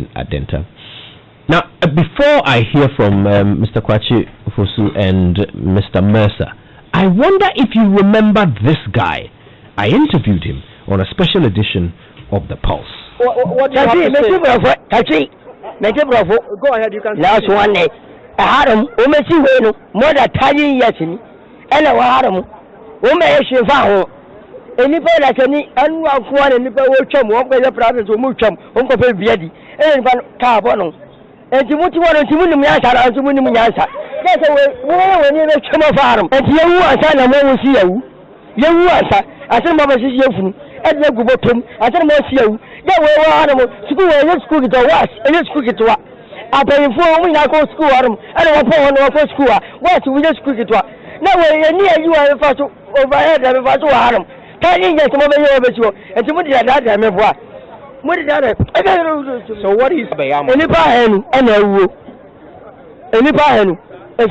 Adenta. Now, before I hear from Mr. Kwachi Fosu and Mr. Mercer, I wonder if you remember this guy. I interviewed him on a special edition of The Pulse. What do you have to say? Go ahead, you can last one day, I had him, more than 10 years in me, and I had him, she found anybody like any one and people will chum, walk with the province of Muchum, Uncle Biedi, and one carbon. And you want to win the answer, and to win the answer. That's a way when you come of farm, and you are a man will see you. You are, I said, Mama, she's you, and you go to him, I said, Monsieur, that way, animal, school, and let's cook it to us, and let's cook it to us. I pay for when I go to school, I don't want to school. What we just cook it to us. Now, near you are first overhead, and if I do harm. Can you get some of your and to put that I remember what is that? So, what is any pan and a woo? Any pan and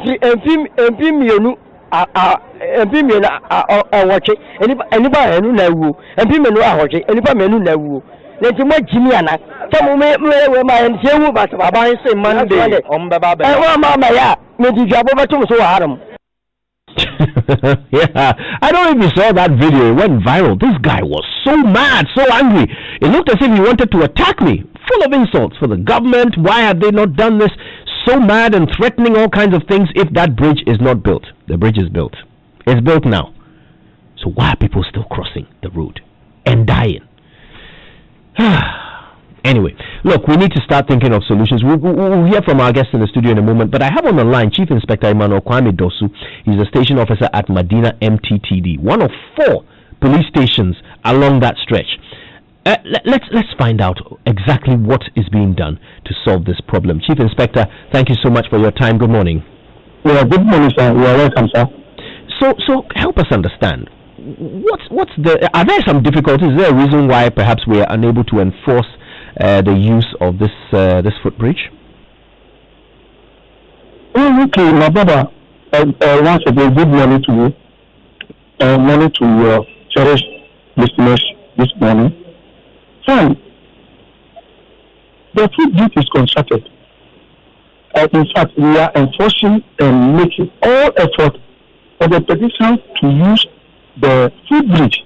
premium and premium are watching anybody who know and premium are watching anybody who know. Let you make Jimiana. Some may my and say, but I say Monday on the Baba. Oh, Mamma, made you job over to so harm. Yeah, I don't know if you saw that video. It went viral. This guy was so mad, so angry. It looked as if he wanted to attack me, full of insults for the government. Why have they not done this? So mad and threatening all kinds of things if that bridge is not built. The bridge is built. It's built now. So why are people still crossing the road and dying? Anyway, look, we need to start thinking of solutions. We'll hear from our guests in the studio in a moment, but I have on the line Chief Inspector Emmanuel Kwame Dosu. He's a station officer at Medina MTTD, one of 4 police stations along that stretch. Let's find out exactly what is being done to solve this problem. Chief Inspector, thank you so much for your time. Good morning. Yeah, good morning, sir. You are welcome, sir. So help us understand. Are there some difficulties? Is there a reason why perhaps we are unable to enforce the use of this footbridge? Okay, my brother, once again, good morning to you. Morning to your cherished listeners this morning. Fine. The footbridge is constructed. In fact, we are enforcing and making all effort for the pedestrians to use the footbridge.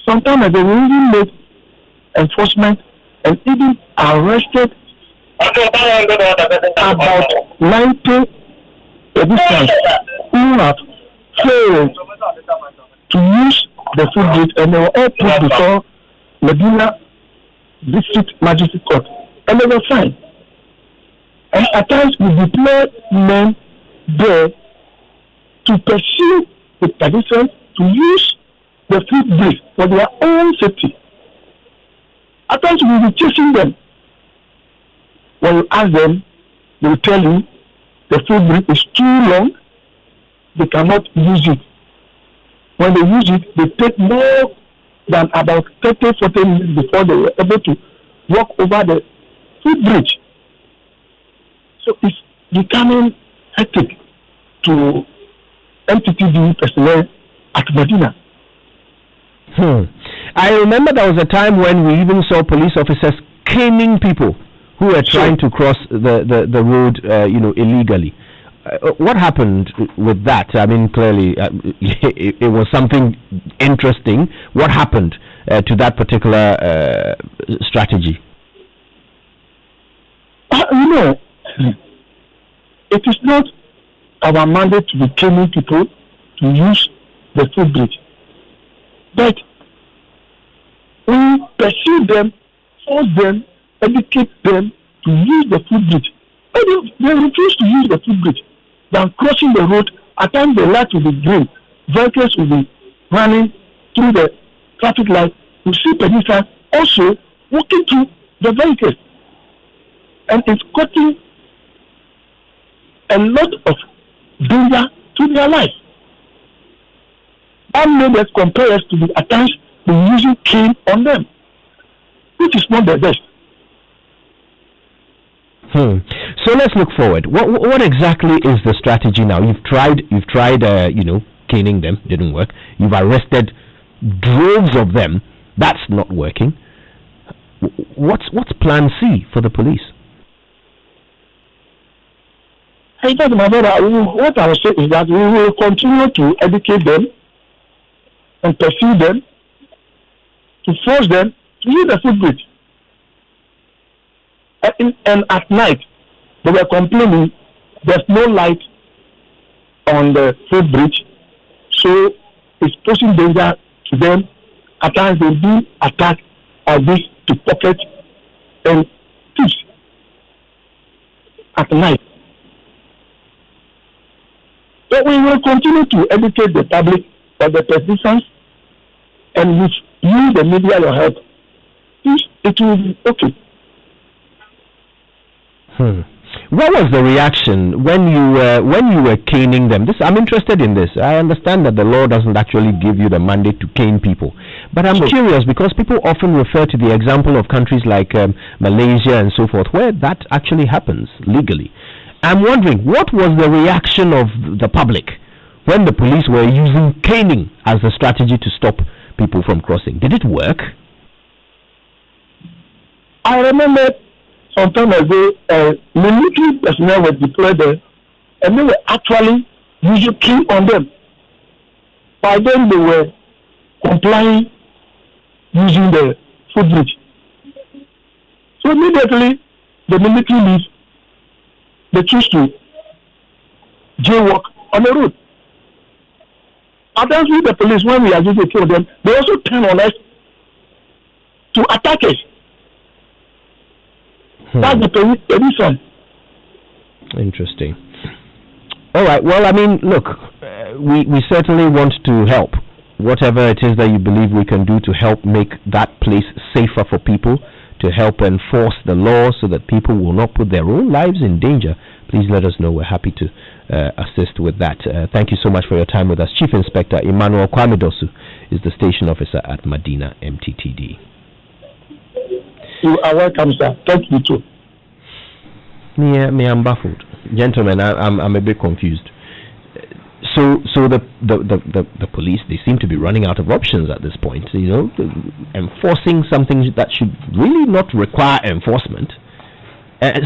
Sometimes they will even make enforcement and even arrested about 90 pedestrians who have failed to use the footbridge, and they were all put before Medina District Magistrate Court, and they were fined. And at times we deploy men there to pursue the pedestrians to use the footbridge for their own safety. At times we will be chasing them. When you ask them, they will tell you the footbridge is too long, they cannot use it. When they use it, they take more than about 30-40 minutes before they were able to walk over the footbridge. So it's becoming hectic to MTTD personnel at Medina. I remember there was a time when we even saw police officers caning people who were trying to cross the road, illegally. What happened with that? I mean, clearly, it was something interesting. What happened to that particular strategy? It is not our mandate to be training people to use the footbridge, but we pursue them, force them, educate them to use the footbridge. But they refuse to use the footbridge. Than crossing the road, at times the light will be green, vehicles will be running through the traffic light. You see pedestrians also walking through the vehicles, and it's causing a lot of danger to their life. That made us compare us to the at times the using cane on them, which is not the best. So let's look forward. What exactly is the strategy now? You've tried, caning them, didn't work. You've arrested droves of them. That's not working. What's plan C for the police? Hey, that's my brother. What I will say is that we will continue to educate them and pursue them, to force them to use the footbridge. And at night, they were complaining there's no light on the footbridge, so it's posing danger to them. At times they do attack or this to pocket and thieves at night. So we will continue to educate the public of the persistence, and with you, the media, your help, it will be okay. What was the reaction when you were caning them? I'm interested in this. I understand that the law doesn't actually give you the mandate to cane people, but I'm curious because people often refer to the example of countries like Malaysia and so forth, where that actually happens legally. I'm wondering, what was the reaction of the public when the police were using caning as a strategy to stop people from crossing? Did it work? I remember some time ago, military personnel were deployed there, and they were actually using cane on them. By then, they were complying using the footbridge. So immediately, the military leaves. They choose to jaywalk on the road. Apparently, the police, when we are using to kill them, they also turn on us to attack us. That's the reason. Interesting. All right. Well, I mean, look, we certainly want to help. Whatever it is that you believe we can do to help make that place safer for people, to help enforce the law so that people will not put their own lives in danger, please let us know. We're happy to assist with that. Thank you so much for your time with us. Chief Inspector Emmanuel Kwame-Dosu is the station officer at Medina MTTD. You are welcome, sir. Thank you too. Me, I'm baffled, gentlemen. I'm a bit confused. So the police, they seem to be running out of options at this point. You know, enforcing something that should really not require enforcement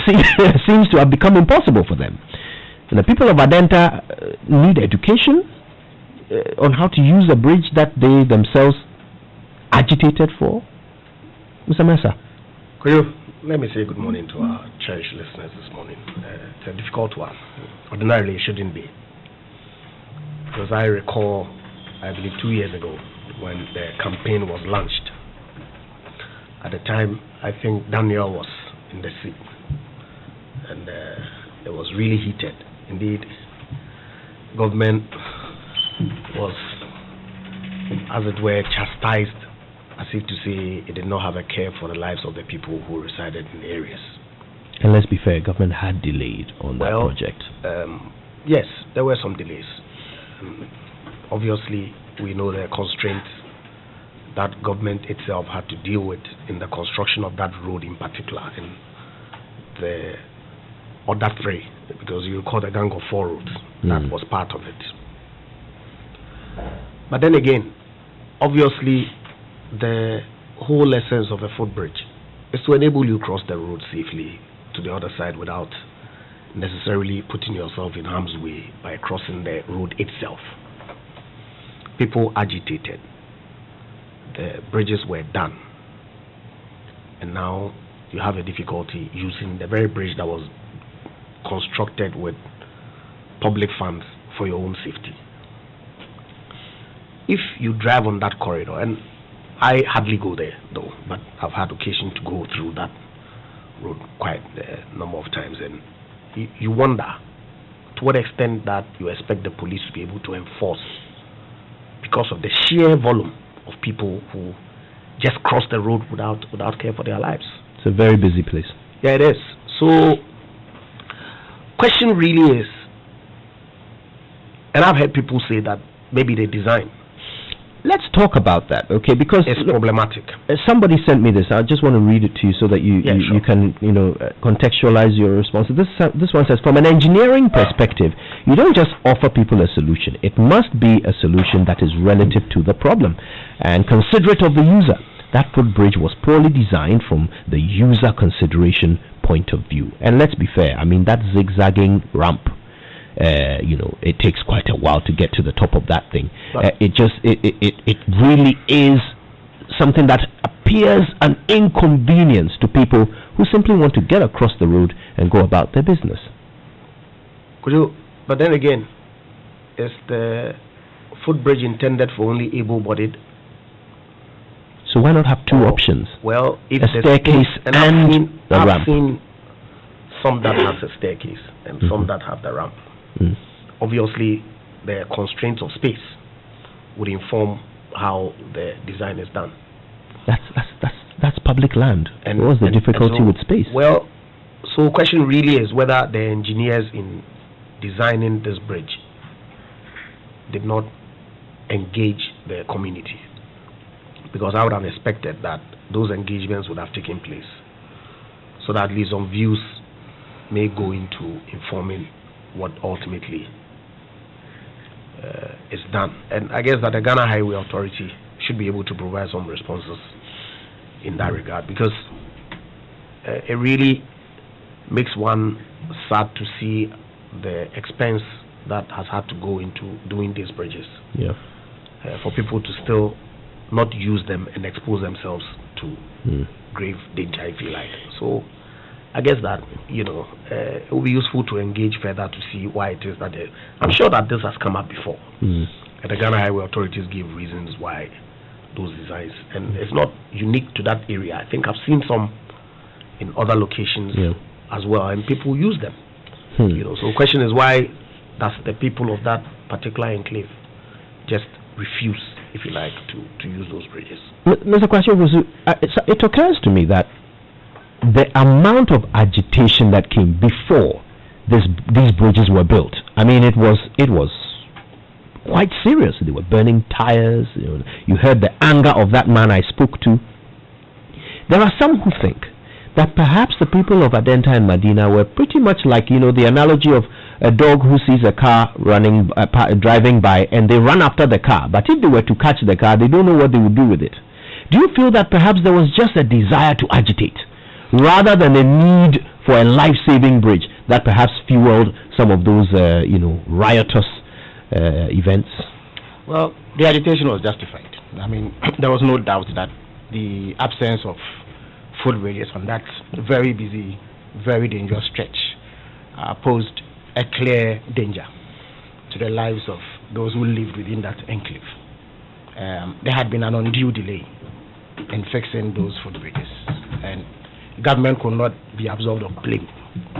seems to have become impossible for them. And the people of Adenta need education on how to use a bridge that they themselves agitated for. Mr. Mensah. Let me say good morning to our cherished listeners this morning. It's a difficult one. Ordinarily, it shouldn't be. Because I recall, I believe 2 years ago, when the campaign was launched. At the time, I think Daniel was in the seat. And it was really heated. Indeed, government was, as it were, chastised, as if to say it did not have a care for the lives of the people who resided in the areas. And let's be fair, government had delayed on that project. Yes, there were some delays. Obviously, we know the constraints that government itself had to deal with in the construction of that road in particular, and the other three, because you recall the Gang of Four roads, that was part of it. But then again, obviously, the whole essence of a footbridge is to enable you to cross the road safely to the other side without necessarily putting yourself in harm's way by crossing the road itself. People agitated. The bridges were done. And now you have a difficulty using the very bridge that was constructed with public funds for your own safety. If you drive on that corridor, and I hardly go there though, but I've had occasion to go through that road quite a number of times, and you wonder to what extent that you expect the police to be able to enforce, because of the sheer volume of people who just cross the road without care for their lives. It's a very busy place. Yeah, it is. So, question really is, and I've heard people say that maybe they design. Let's talk about that, okay? Because it's problematic. Somebody sent me this. I just want to read it to you so that you can contextualize your response. This one says, from an engineering perspective, you don't just offer people a solution. It must be a solution that is relative to the problem and considerate of the user. that footbridge was poorly designed from the user consideration point of view. And let's be fair, I mean, that zigzagging ramp, it takes quite a while to get to the top of that thing. It really is something that appears an inconvenience to people who simply want to get across the road and go about their business. But then again, is the footbridge intended for only able-bodied? So why not have two options? Well, if a staircase and a ramp. I've seen some that has a staircase and some that have the ramp. Obviously, the constraints of space would inform how the design is done. That's public land. And what's the difficulty with space? Well, so the question really is whether the engineers in designing this bridge did not engage the community, because I would have expected that those engagements would have taken place, so that at least some views may go into informing what ultimately is done. And I guess that the Ghana Highway Authority should be able to provide some responses in that regard, because it really makes one sad to see the expense that has had to go into doing these bridges. For people to still not use them and expose themselves to grave danger, if you like. So I guess that it will be useful to engage further to see why it is that I'm sure that this has come up before, and the Ghana Highway authorities give reasons why those designs, and it's not unique to that area. I think I've seen some in other locations as well, and people use them. So the question is, why does the people of that particular enclave just refuse, if you like, to use those bridges? Mr. Kwasi, it occurs to me that the amount of agitation that came before these bridges were built, I mean, it was quite serious. They were burning tires. You heard the anger of that man I spoke to. There are some who think that perhaps the people of Adenta and Medina were pretty much like, the analogy of a dog who sees a car driving by, and they run after the car. But if they were to catch the car, they don't know what they would do with it. Do you feel that perhaps there was just a desire to agitate, rather than a need for a life-saving bridge that perhaps fueled some of those, riotous events? Well, the agitation was justified. I mean, there was no doubt that the absence of footbridges on that very busy, very dangerous stretch posed a clear danger to the lives of those who lived within that enclave. There had been an undue delay in fixing those footbridges, and government could not be absolved of blame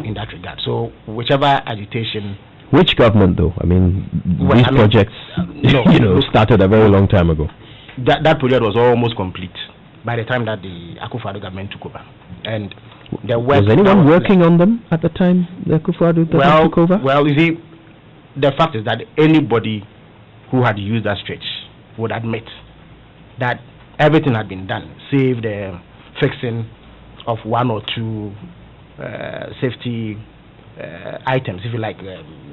in that regard. So whichever agitation... Which government, though? I mean, these projects started a very long time ago. That project was almost complete by the time that the Akufo-Addo government took over. And was anyone working on them at the time the Akufo-Addo government took over? Well, you see, the fact is that anybody who had used that stretch would admit that everything had been done, save the fixing of one or two safety items, if you like,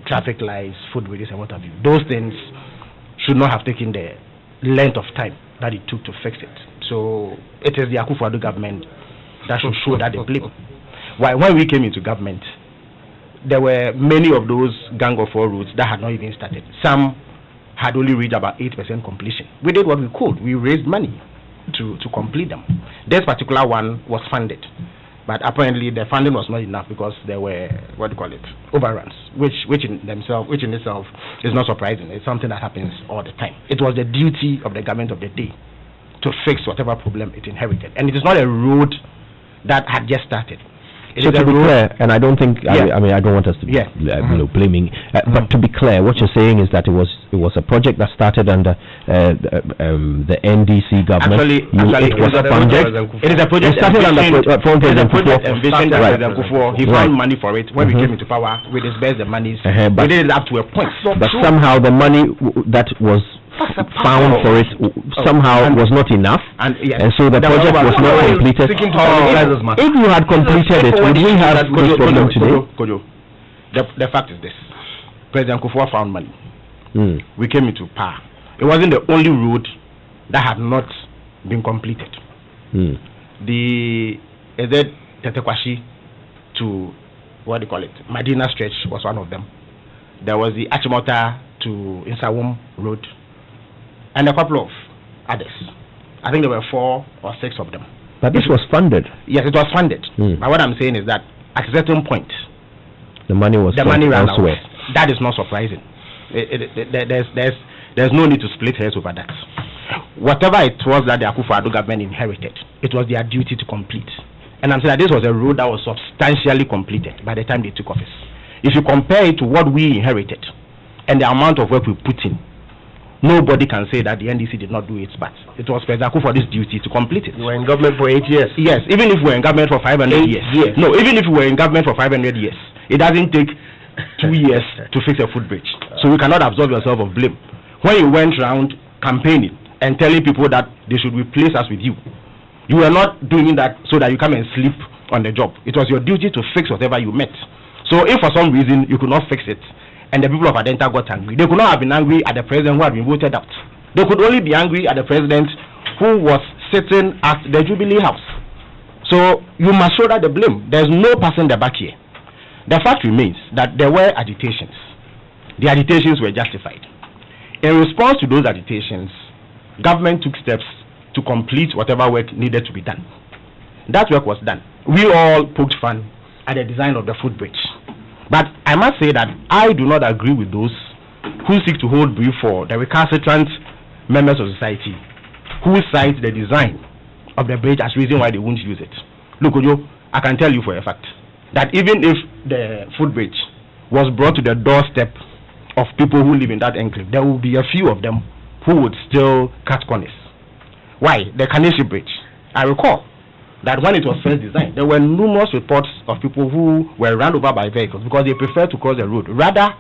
traffic lights, footbridges, and what have you. Those things should not have taken the length of time that it took to fix it. So it is the Akufo-Addo government that should show that they blame. Why, when we came into government, there were many of those Gang of Four routes that had not even started. Some had only reached about 8% completion. We did what we could. We raised money to complete them. This particular one was funded, but apparently the funding was not enough because there were overruns, which in itself is not surprising. It's something that happens all the time. It was the duty of the government of the day to fix whatever problem it inherited, and it is not a road that had just started. So to be clear, and I don't think I mean I don't want us to be blaming, but to be clear, what you're saying is that it was a project that started under the NDC government. Actually, it was funded. It is a project. It started under President Akufo. He found money for it when we came into power. We disbursed the monies. We did it up to a point. But somehow the money that was found for it somehow was not enough, and so the project was not completed. If you had completed it, would we have this problem today? The fact is this: President Akufo found money. We came into power. It wasn't the only road that had not been completed. The Tetekwashi to what do you call it? Medina stretch was one of them. There was the Achimota to Insawum Road, and a couple of others. I think there were 4 or 6 of them. But this was funded. Yes, it was funded. But what I'm saying is that at a certain point, the money ran elsewhere. That is not surprising. There's no need to split hairs over that. Whatever it was that the Akufo-Addo government inherited, it was their duty to complete. And I'm saying that this was a road that was substantially completed by the time they took office. If you compare it to what we inherited and the amount of work we put in, nobody can say that the NDC did not do its part. It was President Akufo-Addo's duty to complete it. You were in government for 8 years. Yes, even if we were in government for 500 years. No, even if we were in government for 500 years, it doesn't take 2 years to fix a footbridge. So you cannot absolve yourself of blame. When you went around campaigning and telling people that they should replace us with you, you were not doing that so that you come and sleep on the job. It was your duty to fix whatever you met. So if for some reason you could not fix it, and the people of Adenta got angry, they could not have been angry at the president who had been voted out. They could only be angry at the president who was sitting at the Jubilee House. So you must shoulder the blame. There's no passing the back here. The fact remains that there were agitations. The agitations were justified. In response to those agitations, government took steps to complete whatever work needed to be done. That work was done. We all poked fun at the design of the footbridge. But I must say that I do not agree with those who seek to hold brief for the recalcitrant members of society who cite the design of the bridge as reason why they won't use it. Look, Ojo, I can tell you for a fact that even if the footbridge was brought to the doorstep of people who live in that enclave, there will be a few of them who would still cut corners. Why? The Kaneshi Bridge. I recall that when it was first designed, there were numerous reports of people who were run over by vehicles because they preferred to cross the road rather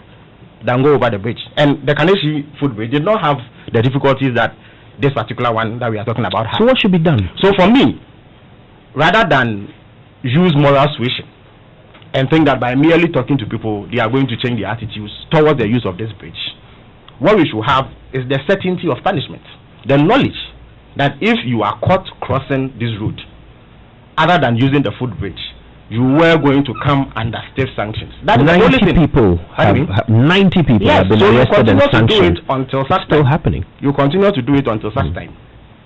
than go over the bridge. And the Kaneshi footbridge did not have the difficulties that this particular one that we are talking about had. So what should be done? So for me, rather than use moral suasion and think that by merely talking to people, they are going to change their attitudes towards the use of this bridge, what we should have is the certainty of punishment. The knowledge that if you are caught crossing this road, other than using the footbridge, you were going to come under stiff sanctions. That is 90 people have 90 people have been arrested and sanctioned. Until such still time. Happening. You continue to do it until such time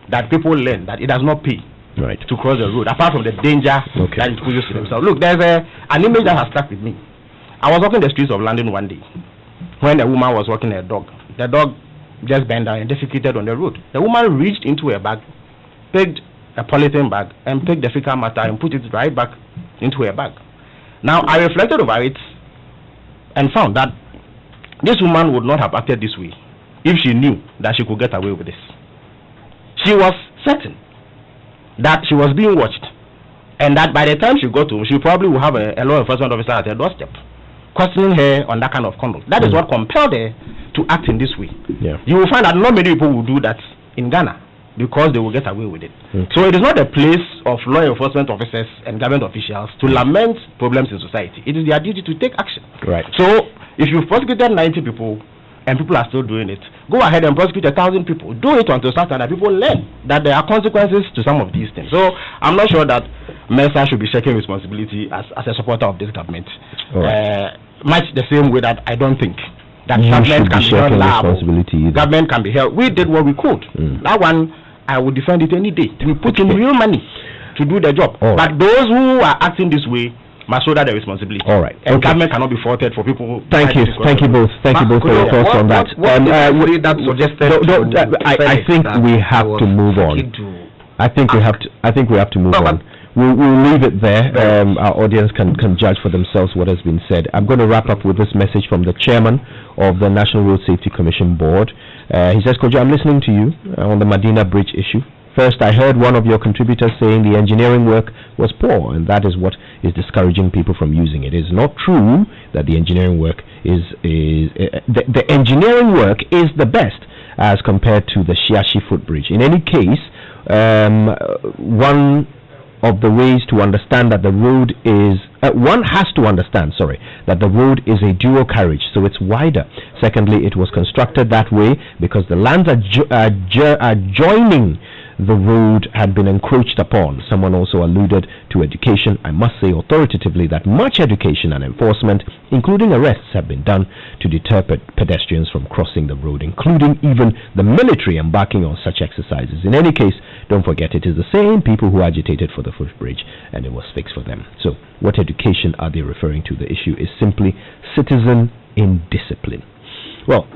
that people learn that it does not pay to cross the road, apart from the danger that it poses to themselves. Look, there's an image that has stuck with me. I was walking the streets of London one day when a woman was walking her dog. The dog just bent down and defecated on the road. The woman reached into her bag, picked a polythene bag, and picked the fecal matter and put it right back into her bag. Now, I reflected over it and found that this woman would not have acted this way if she knew that she could get away with this. She was certain that she was being watched, and that by the time she got home, she probably would have a law enforcement officer at her doorstep questioning her on that kind of conduct. That is what compelled her to act in this way. You will find that not many people will do that in Ghana because they will get away with it. So it is not the place of law enforcement officers and government officials to lament problems in society. It is their duty to take action. So if you've prosecuted 90 people and people are still doing it, go ahead and prosecute 1,000 people. Do it until such time that people learn that there are consequences to some of these things. So I'm not sure that Mensa should be shaking responsibility as a supporter of this government. Much the same way that I don't think that government can be held liable. Government can be held. We did what we could. That one, I would defend it any day. We put in real money to do the job. But those who are acting this way must shoulder the responsibility. And government cannot be faulted for people. Thank you both. Thank you both for your thoughts on that. I think we have to move on. I think we have to move on. We'll leave it there. Our audience can judge for themselves what has been said. I'm going to wrap up with this message from the chairman of the National Road Safety Commission Board. He says, Kojo, I'm listening to you on the Medina Bridge issue. First, I heard one of your contributors saying the engineering work was poor, and that is what is discouraging people from using it. It is not true that the engineering work the engineering work is the best as compared to the Shiashi footbridge. In any case, one of the ways to understand that the road is one has to understand that the road is a dual carriage, so it's wider. Secondly, it was constructed that way because the lands are joining the road had been encroached upon. Someone also alluded to education. I must say authoritatively that much education and enforcement, including arrests, have been done to deter pedestrians from crossing the road, including even the military embarking on such exercises. In any case, don't forget it is the same people who agitated for the footbridge and it was fixed for them. So what education are they referring to? The issue is simply citizen indiscipline. Well,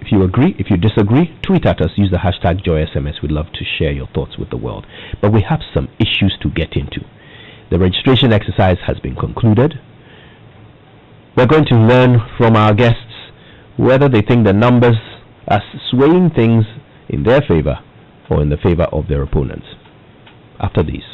if you agree, if you disagree, tweet at us, use the hashtag JoySMS. We'd love to share your thoughts with the world. But we have some issues to get into. The registration exercise has been concluded. We're going to learn from our guests whether they think the numbers are swaying things in their favor or in the favor of their opponents. After these.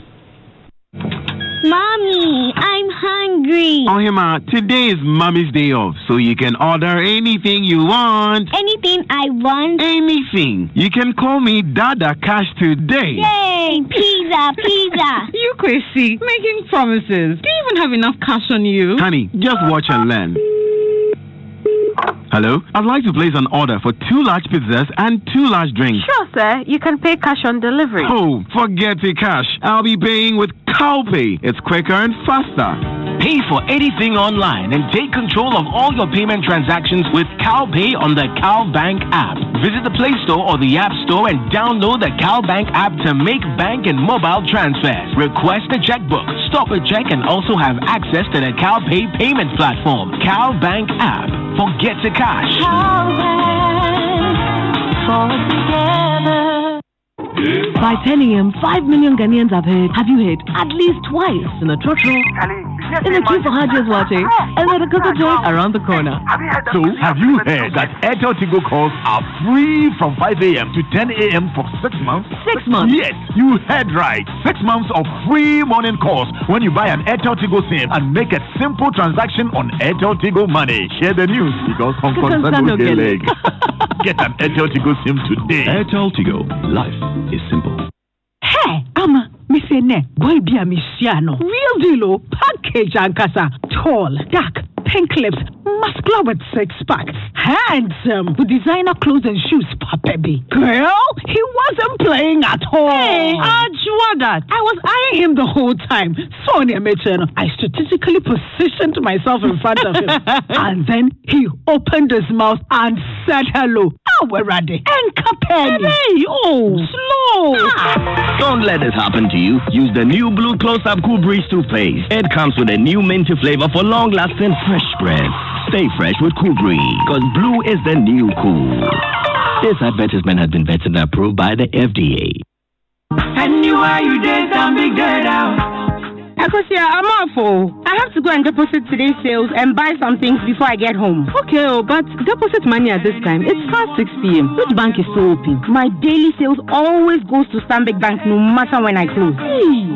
Mommy, I'm hungry. Oh, Hima, today is Mommy's day off, so you can order anything you want. Anything I want? Anything. You can call me Dada Cash today. Yay, pizza, pizza. You crazy, making promises. Do you even have enough cash on you? Honey, just watch and learn. Hello? I'd like to place an order for 2 large pizzas and 2 large drinks. Sure, sir. You can pay cash on delivery. Oh, forget the cash. I'll be paying with CowPay. It's quicker and faster. Pay for anything online and take control of all your payment transactions with CowPay on the CowBank app. Visit the Play Store or the App Store and download the CowBank app to make bank and mobile transfers. Request a checkbook, stop a check, and also have access to the CowPay payment platform. CowBank app. Forget the cash. CowBank, forward together. By 10 a.m., 5 million Ghanaians have heard. Have you heard? At least twice in a trotro, in the queue for Haji's Water, and at a cocoa joint around the corner. So, have you heard that Airtel Tigo calls are free from 5 a.m. to 10 a.m. for 6 months? 6 months? Yes, you heard right. 6 months of free morning calls when you buy an Airtel Tigo SIM and make a simple transaction on Airtel Tigo Money. Share the news because Hong Kong no get leg. Get an Airtel Tigo SIM today. Airtel Tigo. Life is simple. Hey, Ama, Missy Ne, boy be a Missiano. Real deal, package and casa. Tall, dark, pink lips, muscular with 6-pack, handsome with designer clothes and shoes, baby. Girl, he wasn't playing at all. Hey, that. I was eyeing him the whole time. Sonia Mitchell, I strategically positioned myself in front of him. And then he opened his mouth and said hello. Oh, we're ready. And Capelli. Hey, oh, slow. Don't let it happen to you. Use the new Blue Close-Up Cool Breeze toothpaste. It comes with a new minty flavor for long-lasting fresh breath. Stay fresh with Cool Breeze, because blue is the new cool. This advertisement has been vetted and approved by the FDA. And you are you did some big dirt out. Ekosia, I'm awful. I have to go and deposit today's sales and buy some things before I get home. Okay, but deposit money at this time. It's past 6 p.m. Which bank is so open? My daily sales always goes to Stanbic Bank no matter when I close.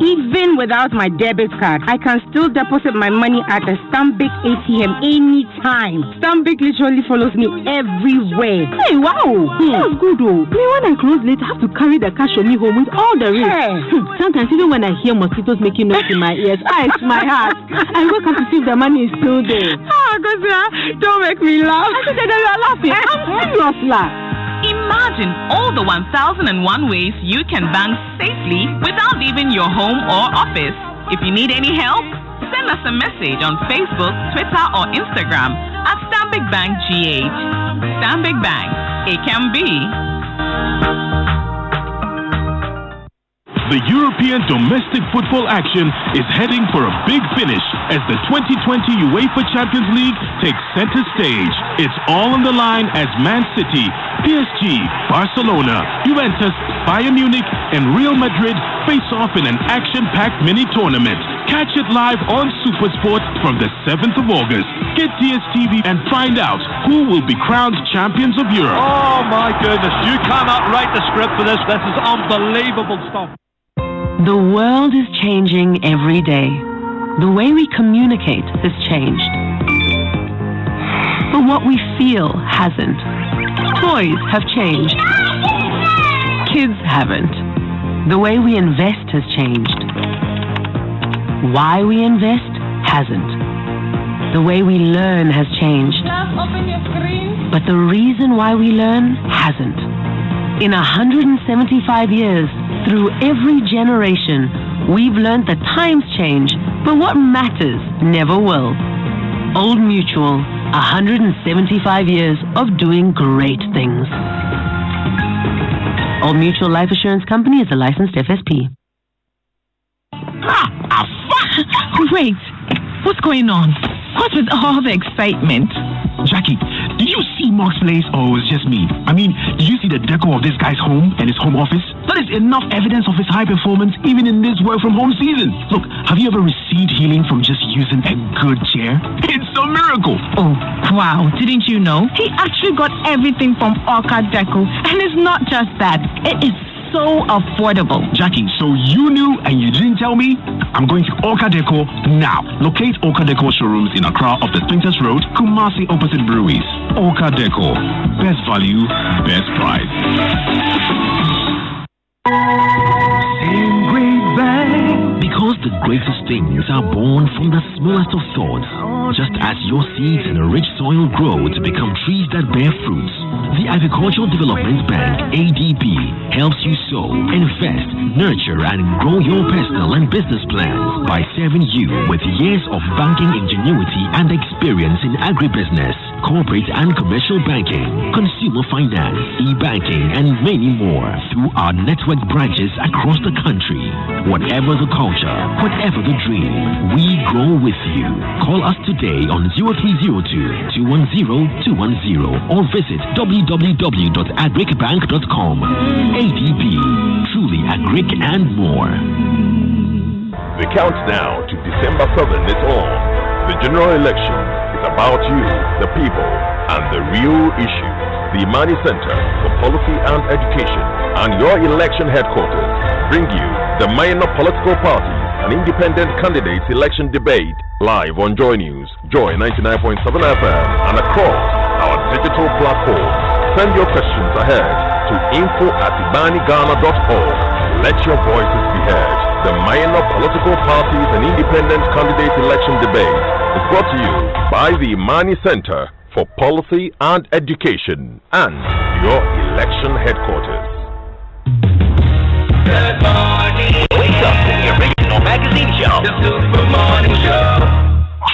Even without my debit card, I can still deposit my money at a Stanbic ATM anytime. Stanbic literally follows me everywhere. Hey, wow. That's good though. Me, when I close late, I have to carry the cash on me home with all the risk. Sometimes even when I hear mosquitoes making noise in my ears, I it's my heart. I wake up to see if the money is still there. Don't make me laugh. I said that you are laughing. I'm serious, laugh. Imagine all the 1001 ways you can bank safely without leaving your home or office. If you need any help, send us a message on Facebook, Twitter, or Instagram at Stanbic Bank GH. Stanbic Bank. It can be. The European domestic football action is heading for a big finish as the 2020 UEFA Champions League takes center stage. It's all on the line as Man City, PSG, Barcelona, Juventus, Bayern Munich, and Real Madrid face off in an action-packed mini-tournament. Catch it live on SuperSport from the 7th of August. Get DSTV and find out who will be crowned champions of Europe. Oh my goodness, you cannot write the script for this. This is unbelievable stuff. The world is changing every day. The way we communicate has changed. But what we feel hasn't. Toys have changed. Kids haven't. The way we invest has changed. Why we invest hasn't. The way we learn has changed. Open your screen. But the reason why we learn hasn't. In 175 years, Through every generation, we've learned that times change, but what matters never will. Old Mutual, 175 years of doing great things. Old Mutual Life Assurance Company is a licensed FSP. Wait, what's going on? What's with all the excitement? Jackie, did you see Mark's place or was it just me? I mean, did you see the decor of this guy's home and his home office? That is enough evidence of his high performance even in this work from home season. Look, have you ever received healing from just using a good chair? It's a miracle. Oh, wow, didn't you know? He actually got everything from Orca Deco. And it's not just that, it is so affordable. Jackie, so you knew and you didn't tell me? I'm going to Orca Deco now. Locate Orca Deco showrooms in Accra off the Sprinters Road, Kumasi opposite Breweries. Orca Deco. Best value, best price. Same great bang. Because the greatest things are born from the smallest of thoughts. Just as your seeds in a rich soil grow to become trees that bear fruits, the Agricultural Development Bank, ADB, helps you sow, invest, nurture, and grow your personal and business plans by serving you with years of banking ingenuity and experience in agribusiness, corporate and commercial banking, consumer finance, e-banking, and many more through our network branches across the country. Whatever the culture, whatever the dream, we grow with you. Call us today on 0302-210-210 or visit www.agricbank.com. ADB, truly agric and more. The countdown to December 7th is on. The general election is about you, the people, and the real issues. The Imani Center for Policy and Education and your election headquarters bring you the minor political parties and independent candidates election debate live on Joy News, Joy 99.7 FM, and across our digital platforms. Send your questions ahead to info@ibanigana.org. Let your voices be heard. The minor political parties and independent candidate election debate is brought to you by the Imani Center for Policy and Education and your election headquarters. Good morning. Wake up to the original magazine show. The Super Morning Show.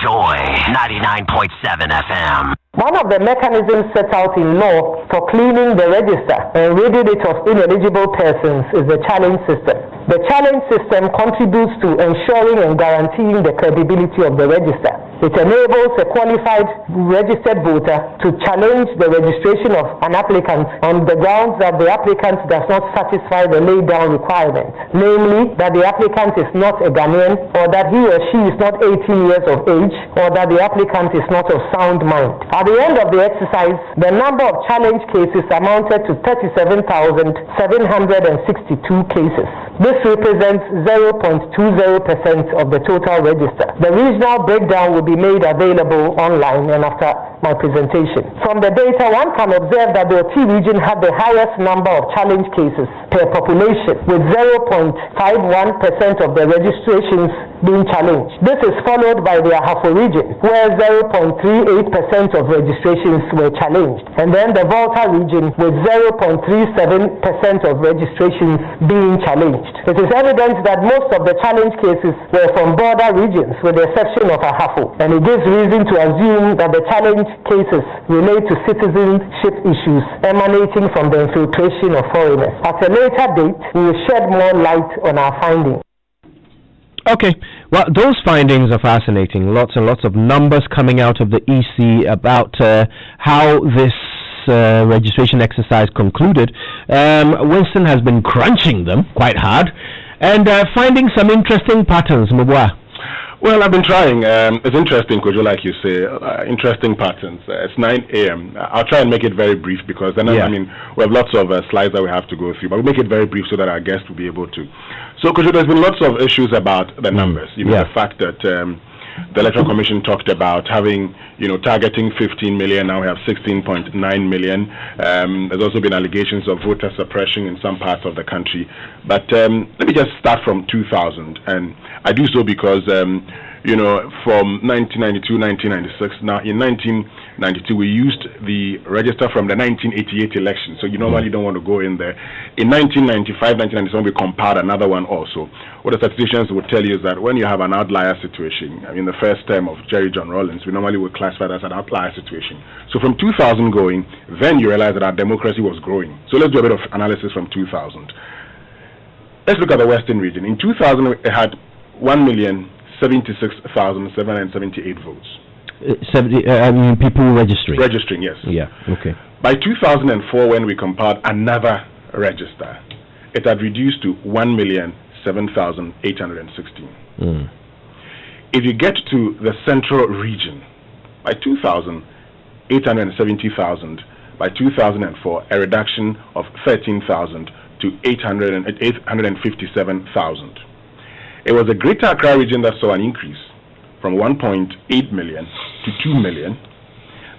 Joy 99.7 FM. One of the mechanisms set out in law for cleaning the register and ridding it of ineligible persons is the challenge system. The challenge system contributes to ensuring and guaranteeing the credibility of the register. It enables a qualified registered voter to challenge the registration of an applicant on the grounds that the applicant does not satisfy the laid down requirements, namely that the applicant is not a Ghanaian, or that he or she is not 18 years of age, or that the applicant is not of sound mind. At the end of the exercise, the number of challenge cases amounted to 37,762 cases. This represents 0.20% of the total register. The regional breakdown will be made available online and after my presentation. From the data, one can observe that the OT region had the highest number of challenge cases per population, with 0.51% of the registrations being challenged. This is followed by the Ahafo region, where 0.38% of registrations were challenged, and then the Volta region with 0.37% of registrations being challenged. It is evident that most of the challenge cases were from border regions, with the exception of Ahafo, and it gives reason to assume that the challenge cases relate to citizenship issues emanating from the infiltration of foreigners. At a later date, we will shed more light on our findings. Okay, well, those findings are fascinating. Lots and lots of numbers coming out of the EC about how this registration exercise concluded. Winston has been crunching them quite hard and finding some interesting patterns. Mubwa. Well, I've been trying. It's interesting, Kojo, like you say, interesting patterns. It's 9 a.m. I'll try and make it very brief because then, I mean, we have lots of slides that we have to go through, but we'll make it very brief so that our guests will be able to. So, Kojo, there's been lots of issues about the numbers. You know, the fact that the Electoral Commission talked about having, targeting 15 million, now we have 16.9 million. There's also been allegations of voter suppression in some parts of the country. But let me just start from 2000. And I do so because, from 1992, 1996, now in 1992, we used the register from the 1988 election. So you normally don't want to go in there. In 1995, 1997, we compiled another one also. What the statisticians will tell you is that when you have an outlier situation, I mean, the first term of Jerry John Rawlings, we normally would classify that as an outlier situation. So from 2000 going, then you realize that our democracy was growing. So let's do a bit of analysis from 2000. Let's look at the Western region. In 2000, it had 1,076,778 votes. 70, I mean, people registering. Registering, yes. Yeah, okay. By 2004, when we compiled another register, it had reduced to 1,007,816. If you get to the central region, by 2000, 870,000. By 2004, a reduction of 13,000 to 857,000. It was the Greater Accra region that saw an increase from 1.8 million to 2 million.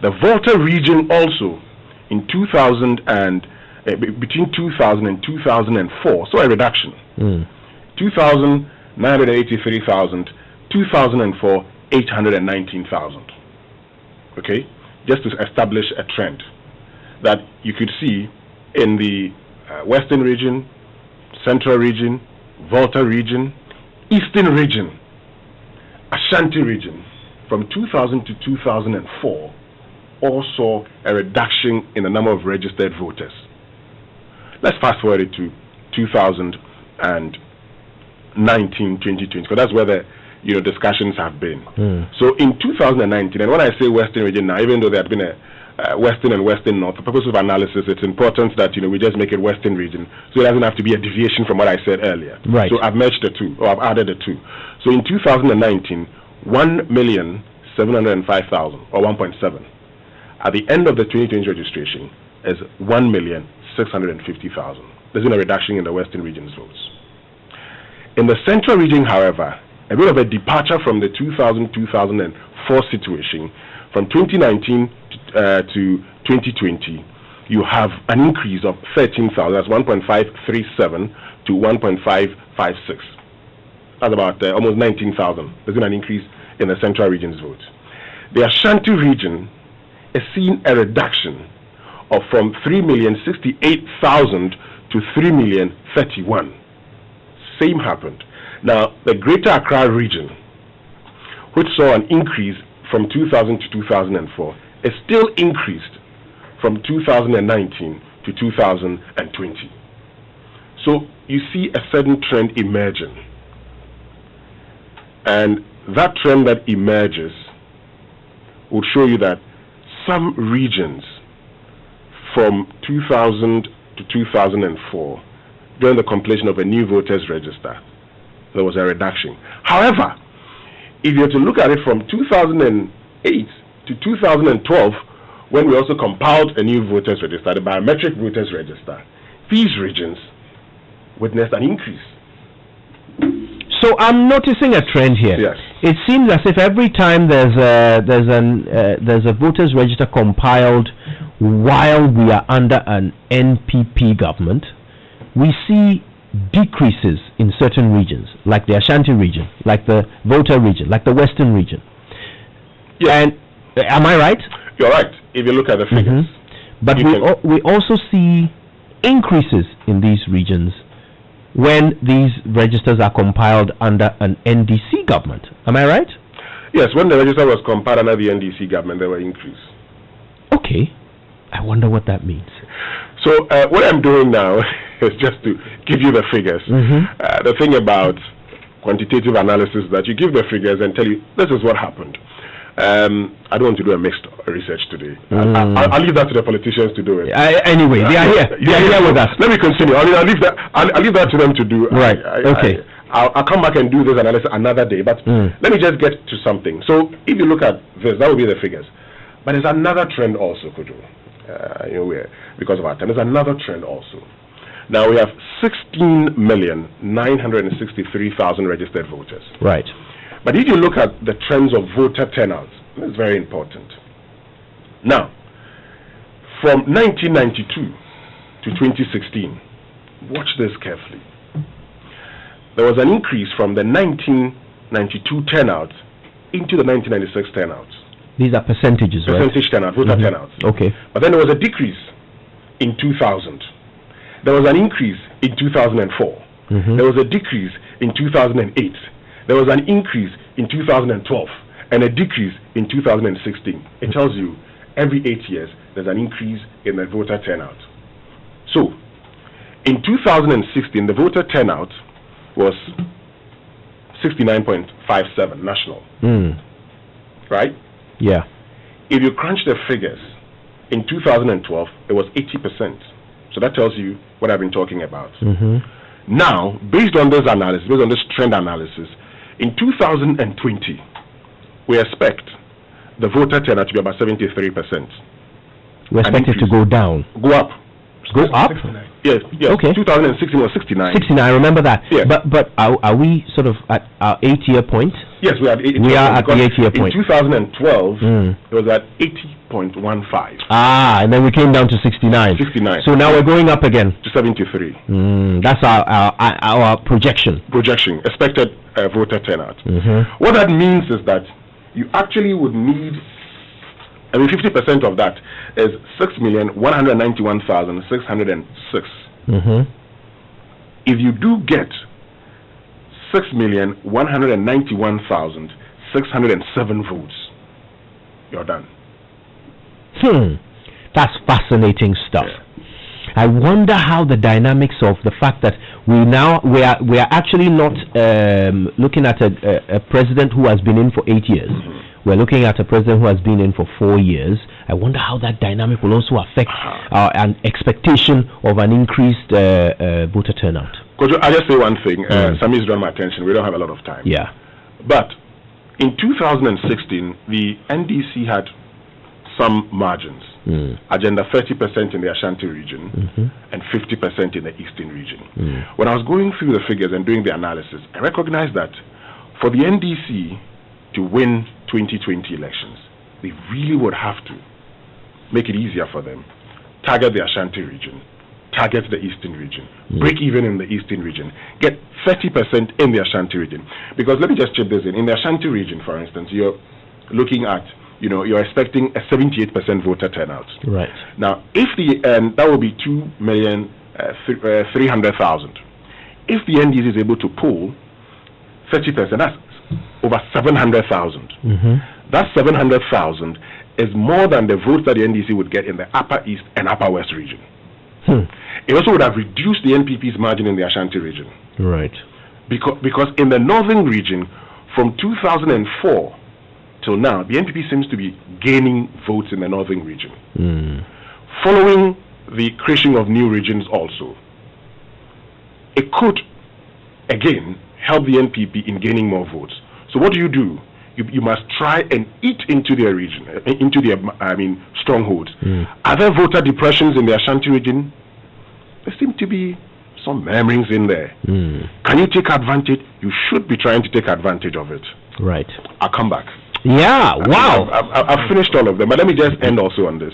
The Volta region also in 2000 and between 2000 and 2004 saw a reduction. 2000, 983,000. 2004, 819,000. Okay, just to establish a trend that you could see in the Western region, Central region, Volta region, Eastern region, Ashanti region, from 2000 to 2004, all saw a reduction in the number of registered voters. Let's fast forward it to 2019, 2020, because that's where the discussions have been. So in 2019, and when I say Western region now, even though there had been a Western and Western North, for purpose of analysis, it's important that we just make it Western region, so it doesn't have to be a deviation from what I said earlier. Right. So I've merged the two, or I've added the two. So in 2019, 1,705,000, or 1.7. At the end of the 2020 registration is 1,650,000. There's been a reduction in the Western region's votes. In the Central region, however, a bit of a departure from the 2000-2004 situation. From 2019 to 2020, you have an increase of 13,000. That's 1.537 to 1.556. That's about almost 19,000. There's been an increase in the Central region's votes. The Ashanti region is seeing a reduction of from 3,068,000 to 3,031,000. Same happened. Now, the Greater Accra region, which saw an increase from 2000 to 2004, is still increased from 2019 to 2020. So you see a certain trend emerging. And that trend that emerges will show you that some regions from 2000 to 2004, during the completion of a new voters register, there was a reduction. However, if you were to look at it from 2008 to 2012, when we also compiled a new voters register, the biometric voters register, these regions witnessed an increase. So I'm noticing a trend here. Yes. It seems as if every time there's a voters register compiled while we are under an NPP government, we see decreases in certain regions, like the Ashanti region, like the Volta region, like the Western region. Yeah. And am I right? You're right, if you look at the figures. But we also see increases in these regions when these registers are compiled under an NDC government. Am I right? Yes, when the register was compiled under the NDC government, there were increases. Okay. I wonder what that means. So what I'm doing now is just to give you the figures. The thing about quantitative analysis is that you give the figures and tell you, this is what happened. I don't want to do a mixed research today. I'll leave that to the politicians to do it. Anyway, they are here. They are here with us. Let me continue. I'll leave that to them to do. Right. Okay. I'll come back and do this analysis another day. But let me just get to something. So if you look at this, that will be the figures. But there's another trend also, Kojo. Because of our time, there's another trend also. Now we have 16,963,000 registered voters. Right. But if you look at the trends of voter turnout, it's very important. Now, from 1992 to 2016, watch this carefully. There was an increase from the 1992 turnout into the 1996 turnout. These are percentages, right? Percentage turnout, voter turnout. Okay. But then there was a decrease in 2000. There was an increase in 2004. There was a decrease in 2008. There was an increase in 2012 and a decrease in 2016. It tells you every 8 years there's an increase in the voter turnout. So, in 2016, the voter turnout was 69.57 national. Right? Yeah. If you crunch the figures, in 2012, it was 80%. So that tells you what I've been talking about. Now, based on this analysis, based on this trend analysis, in 2020, we expect the voter turnout to be about 73%. We expect it to go down. Go up. Go up? Yes. Okay. 2016 was 69. 69, I remember that. Yes. But are we sort of at our 8-year point? Yes, we are at 8 We are at the 8-year point. In 2012, it was at 80.15. Ah, and then we came down to 69. 69. So now we're going up again. To 73. That's our projection. Expected voter turnout. What that means is that you actually would need, 50% of that is 6,191,606. If you do get 6,191,607 votes, you're done. That's fascinating stuff. I wonder how the dynamics of the fact that we are actually not looking at a president who has been in for 8 years. We're looking at a president who has been in for 4 years. I wonder how that dynamic will also affect an expectation of an increased voter turnout. I'll just say one thing. Sammy's drawn my attention. We don't have a lot of time. Yeah. But in 2016, the NDC had some margins. Agenda 30% in the Ashanti region and 50% in the Eastern region. When I was going through the figures and doing the analysis, I recognized that for the NDC to win 2020 elections, they really would have to make it easier for them, target the Ashanti region, target the Eastern region, break even in the Eastern region, get 30% in the Ashanti region. Because let me just chip this in. In the Ashanti region, for instance, you're looking at, you're expecting a 78% voter turnout. Right. Now, if that will be 2,300,000. If the NDC is able to pull 30%, that's over 700,000. That 700,000 is more than the votes that the NDC would get in the Upper East and Upper West region. It also would have reduced the NPP's margin in the Ashanti region. Right. Because in the northern region, from 2004 till now, the NPP seems to be gaining votes in the northern region. Following the creation of new regions also, it could, again, help the NPP in gaining more votes. So what do? You must try and eat into their region, into their, strongholds. Are there voter depressions in the Ashanti region? There seem to be some murmurings in there. Can you take advantage? You should be trying to take advantage of it. Right. I'll come back. Yeah, wow. I've finished all of them, but let me just end also on this.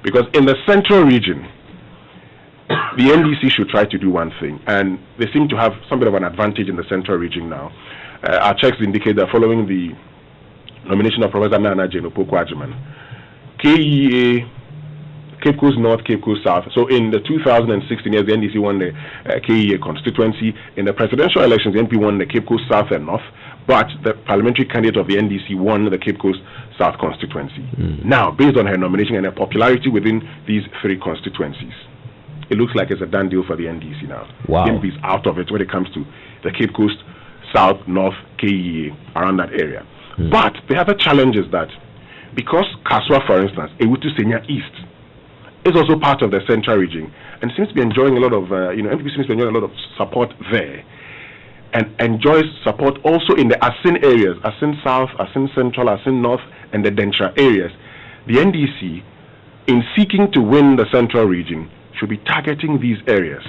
Because in the central region, the NDC should try to do one thing, and they seem to have some bit of an advantage in the central region now. Our checks indicate that following the nomination of Professor Nana Jane Opoku-Agyeman, KEA, Cape Coast North, Cape Coast South. So in the 2016 years, the NDC won the KEA constituency. In the presidential elections, the NP won the Cape Coast South and North, but the parliamentary candidate of the NDC won the Cape Coast South constituency. Now, based on her nomination and her popularity within these three constituencies, it looks like it's a done deal for the NDC now. Wow. The NP is out of it when it comes to the Cape Coast South, North, KEA, around that area. But the other challenge is that because Kaswa, for instance, Ewutu Senya East, is also part of the central region and seems to be enjoying a lot of, NPP seems to be enjoying a lot of support there, and enjoys support also in the Asin areas, Asin South, Asin Central, Asin North, and the Dentra areas. The NDC, in seeking to win the central region, should be targeting these areas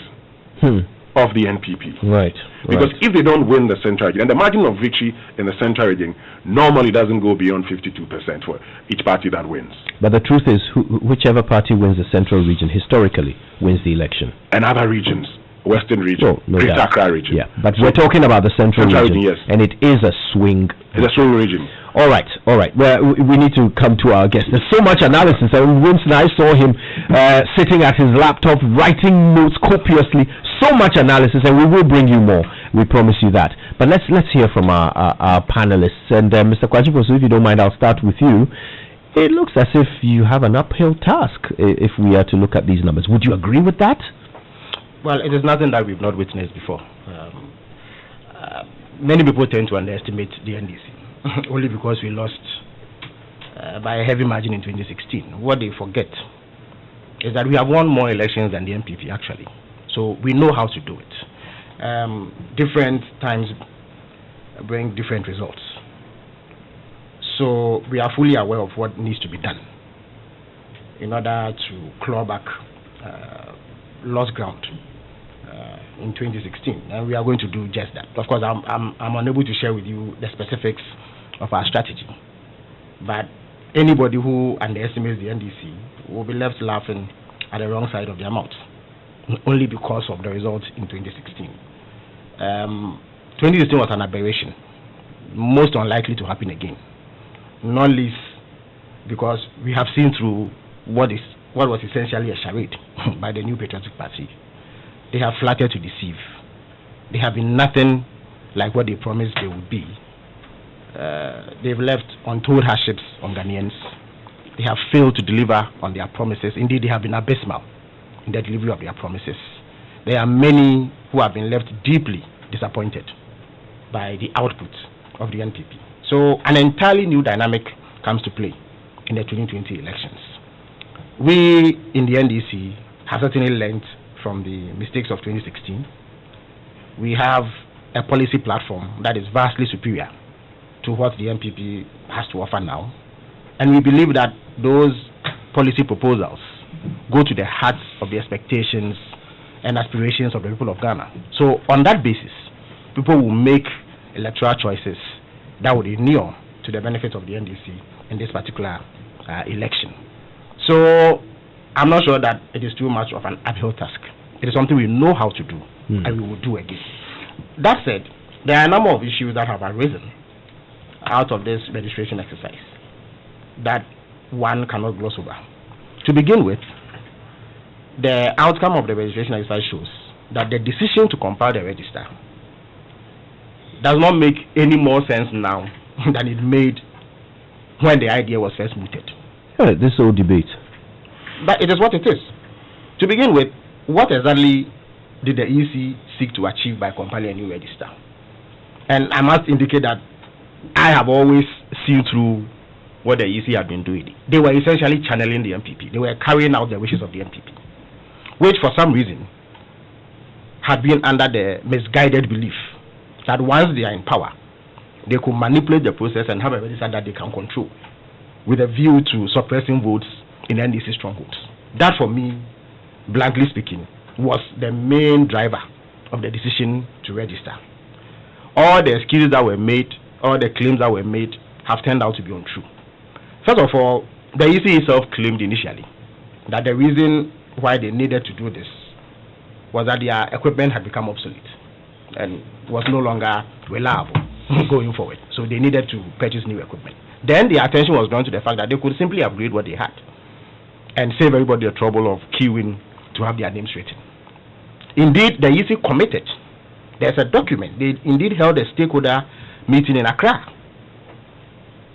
of the NPP. Right. Because if they don't win the central region, and the margin of victory in the central region normally doesn't go beyond 52% for each party that wins. But the truth is, whichever party wins the central region historically wins the election. And other regions, Western region, Greater Accra region. Yeah, but we're talking about the central region, yes. and it is a swing. It's a swing region. All right. Well, we need to come to our guest. There's so much analysis. Winston, I saw him sitting at his laptop, writing notes copiously. So much analysis, and we will bring you more. We promise you that. But let's hear from our panelists. And Mr. Kwajiposu, if you don't mind, I'll start with you. It looks as if you have an uphill task if we are to look at these numbers. Would you agree with that? Well, it is nothing that we've not witnessed before. Many people tend to underestimate the NDC only because we lost by a heavy margin in 2016. What they forget is that we have won more elections than the MPP actually. So we know how to do it. Different times bring different results. So we are fully aware of what needs to be done in order to claw back lost ground in 2016, and we are going to do just that. Of course, I'm unable to share with you the specifics of our strategy, but anybody who underestimates the NDC will be left laughing at the wrong side of their mouth, only because of the results in 2016. 2016 was an aberration, most unlikely to happen again, not least because we have seen through what was essentially a charade by the New Patriotic Party. They have flattered to deceive. They have been nothing like what they promised they would be. They've left untold hardships on Ghanaians. They have failed to deliver on their promises. Indeed, they have been abysmal in the delivery of their promises. There are many who have been left deeply disappointed by the output of the NPP. So an entirely new dynamic comes to play in the 2020 elections. We in the NDC have certainly learned from the mistakes of 2016. We have a policy platform that is vastly superior to what the MPP has to offer now. And we believe that those policy proposals go to the hearts of the expectations and aspirations of the people of Ghana. So on that basis, people will make electoral choices that would inure to the benefit of the NDC in this particular election. So I'm not sure that it is too much of an uphill task. It is something we know how to do, and we will do again. That said, there are a number of issues that have arisen out of this registration exercise that one cannot gloss over. To begin with, the outcome of the registration exercise shows that the decision to compile the register does not make any more sense now than it made when the idea was first mooted. Yeah, this whole debate. But it is what it is. To begin with, what exactly did the EC seek to achieve by compiling a new register? And I must indicate that I have always seen through what the EC had been doing. They were essentially channeling the MPP. They were carrying out the wishes of the MPP, which for some reason had been under the misguided belief that once they are in power, they could manipulate the process and have a register that they can control with a view to suppressing votes in NDC strongholds. That, for me, blankly speaking, was the main driver of the decision to register. All the excuses that were made, all the claims that were made have turned out to be untrue. First of all, the EC itself claimed initially that the reason why they needed to do this was that their equipment had become obsolete and was no longer reliable going forward. So they needed to purchase new equipment. Then the attention was drawn to the fact that they could simply upgrade what they had and save everybody the trouble of queuing to have their names written. Indeed, the EC committed. There's a document. They indeed held a stakeholder meeting in Accra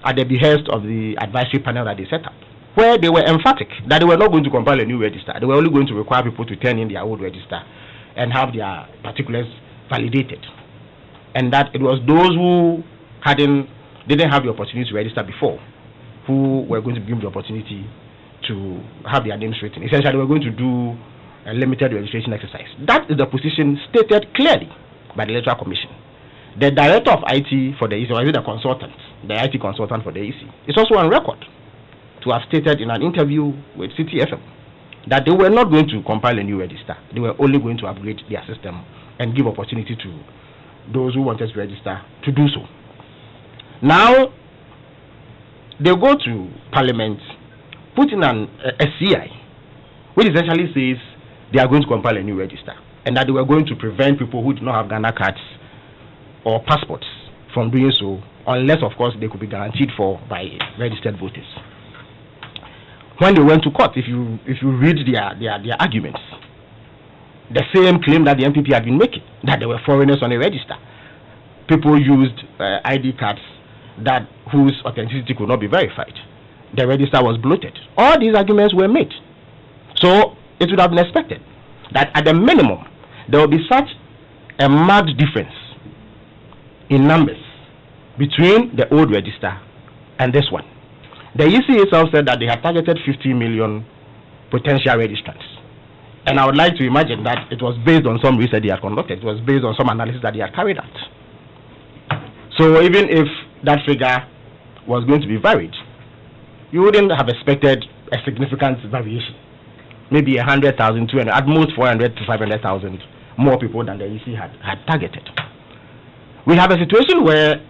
at the behest of the advisory panel that they set up, where they were emphatic that they were not going to compile a new register. They were only going to require people to turn in their old register and have their particulars validated. And that it was those who didn't have the opportunity to register before who were going to give the opportunity to have their names written. Essentially, they were going to do a limited registration exercise. That is the position stated clearly by the Electoral Commission. The director of IT for the EC, or is it the consultant, the IT consultant for the EC, is also on record to have stated in an interview with City FM that they were not going to compile a new register. They were only going to upgrade their system and give opportunity to those who wanted to register to do so. Now, they go to Parliament, put in a CI, which essentially says they are going to compile a new register and that they were going to prevent people who do not have Ghana cards or passports from doing so, unless, of course, they could be guaranteed for by registered voters. When they went to court, if you read their arguments, the same claim that the MPP had been making, that there were foreigners on the register. People used ID cards whose authenticity could not be verified. The register was bloated. All these arguments were made. So it would have been expected that at the minimum, there will be such a marked difference in numbers between the old register and this one. The EC itself said that they had targeted 50 million potential registrants. And I would like to imagine that it was based on some research they had conducted. It was based on some analysis that they had carried out. So even if that figure was going to be varied, you wouldn't have expected a significant variation. Maybe 100,000, 200, at most 400 to 500,000 more people than the EC had targeted. We have a situation where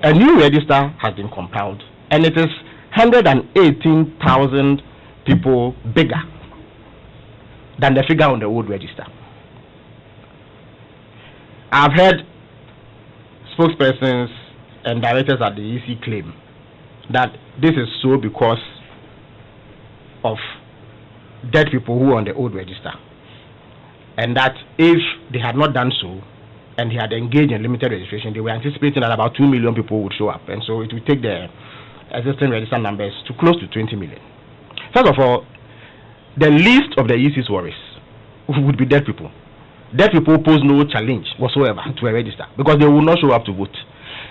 a new register has been compiled, and it is 118,000 people bigger than the figure on the old register. I've heard spokespersons and directors at the EC claim that this is so because of dead people who are on the old register, and that if they had not done so and they had engaged in limited registration, they were anticipating that about 2 million people would show up, and so it would take the existing register numbers to close to 20 million. First of all, the least of the EC's worries would be dead people. Dead people pose no challenge whatsoever to a register because they will not show up to vote.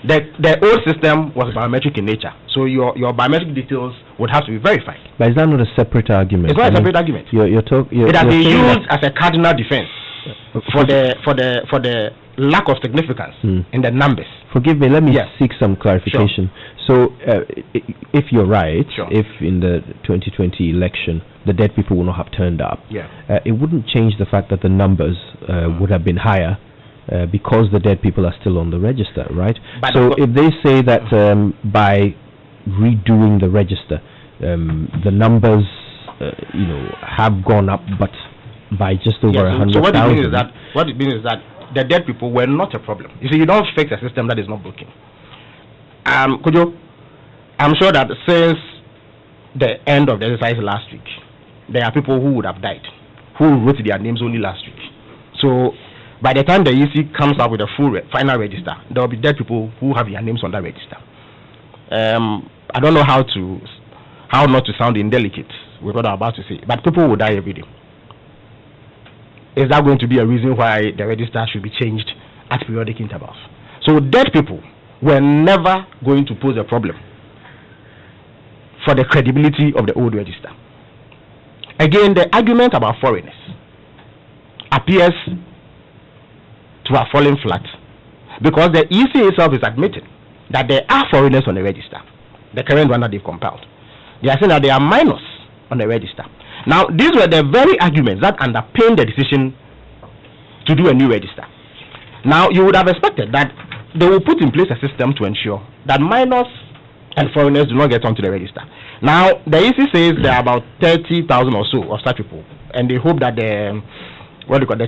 The old system was biometric in nature, so your biometric details would have to be verified. But is that not a separate argument? It's not a separate argument. It has been used as a cardinal defense for the lack of significance in the numbers. Forgive me, let me seek some clarification. Sure. So, if you're right, if in the 2020 election the dead people will not have turned up, it wouldn't change the fact that the numbers would have been higher because the dead people are still on the register, right? But so, if they say that by redoing the register, the numbers, have gone up, but by just over 100,000. So what it means is that the dead people were not a problem. You see, you don't fix a system that is not broken. I'm sure that since the end of the exercise last week, there are people who would have died, who wrote their names only last week. So by the time the EC comes up with a full final register, there will be dead people who have their names on that register. I don't know how not to sound indelicate with what I'm about to say, but people will die every day. Is that going to be a reason why the register should be changed at periodic intervals? So dead people were never going to pose a problem for the credibility of the old register. Again, the argument about foreigners appears to have fallen flat because the EC itself is admitting that there are foreigners on the register, the current one that they've compiled. They are saying that there are minors on the register. Now, these were the very arguments that underpinned the decision to do a new register. Now, you would have expected that they will put in place a system to ensure that minors and foreigners do not get onto the register. Now, the EC says there are about 30,000 or so of such people, and they hope that the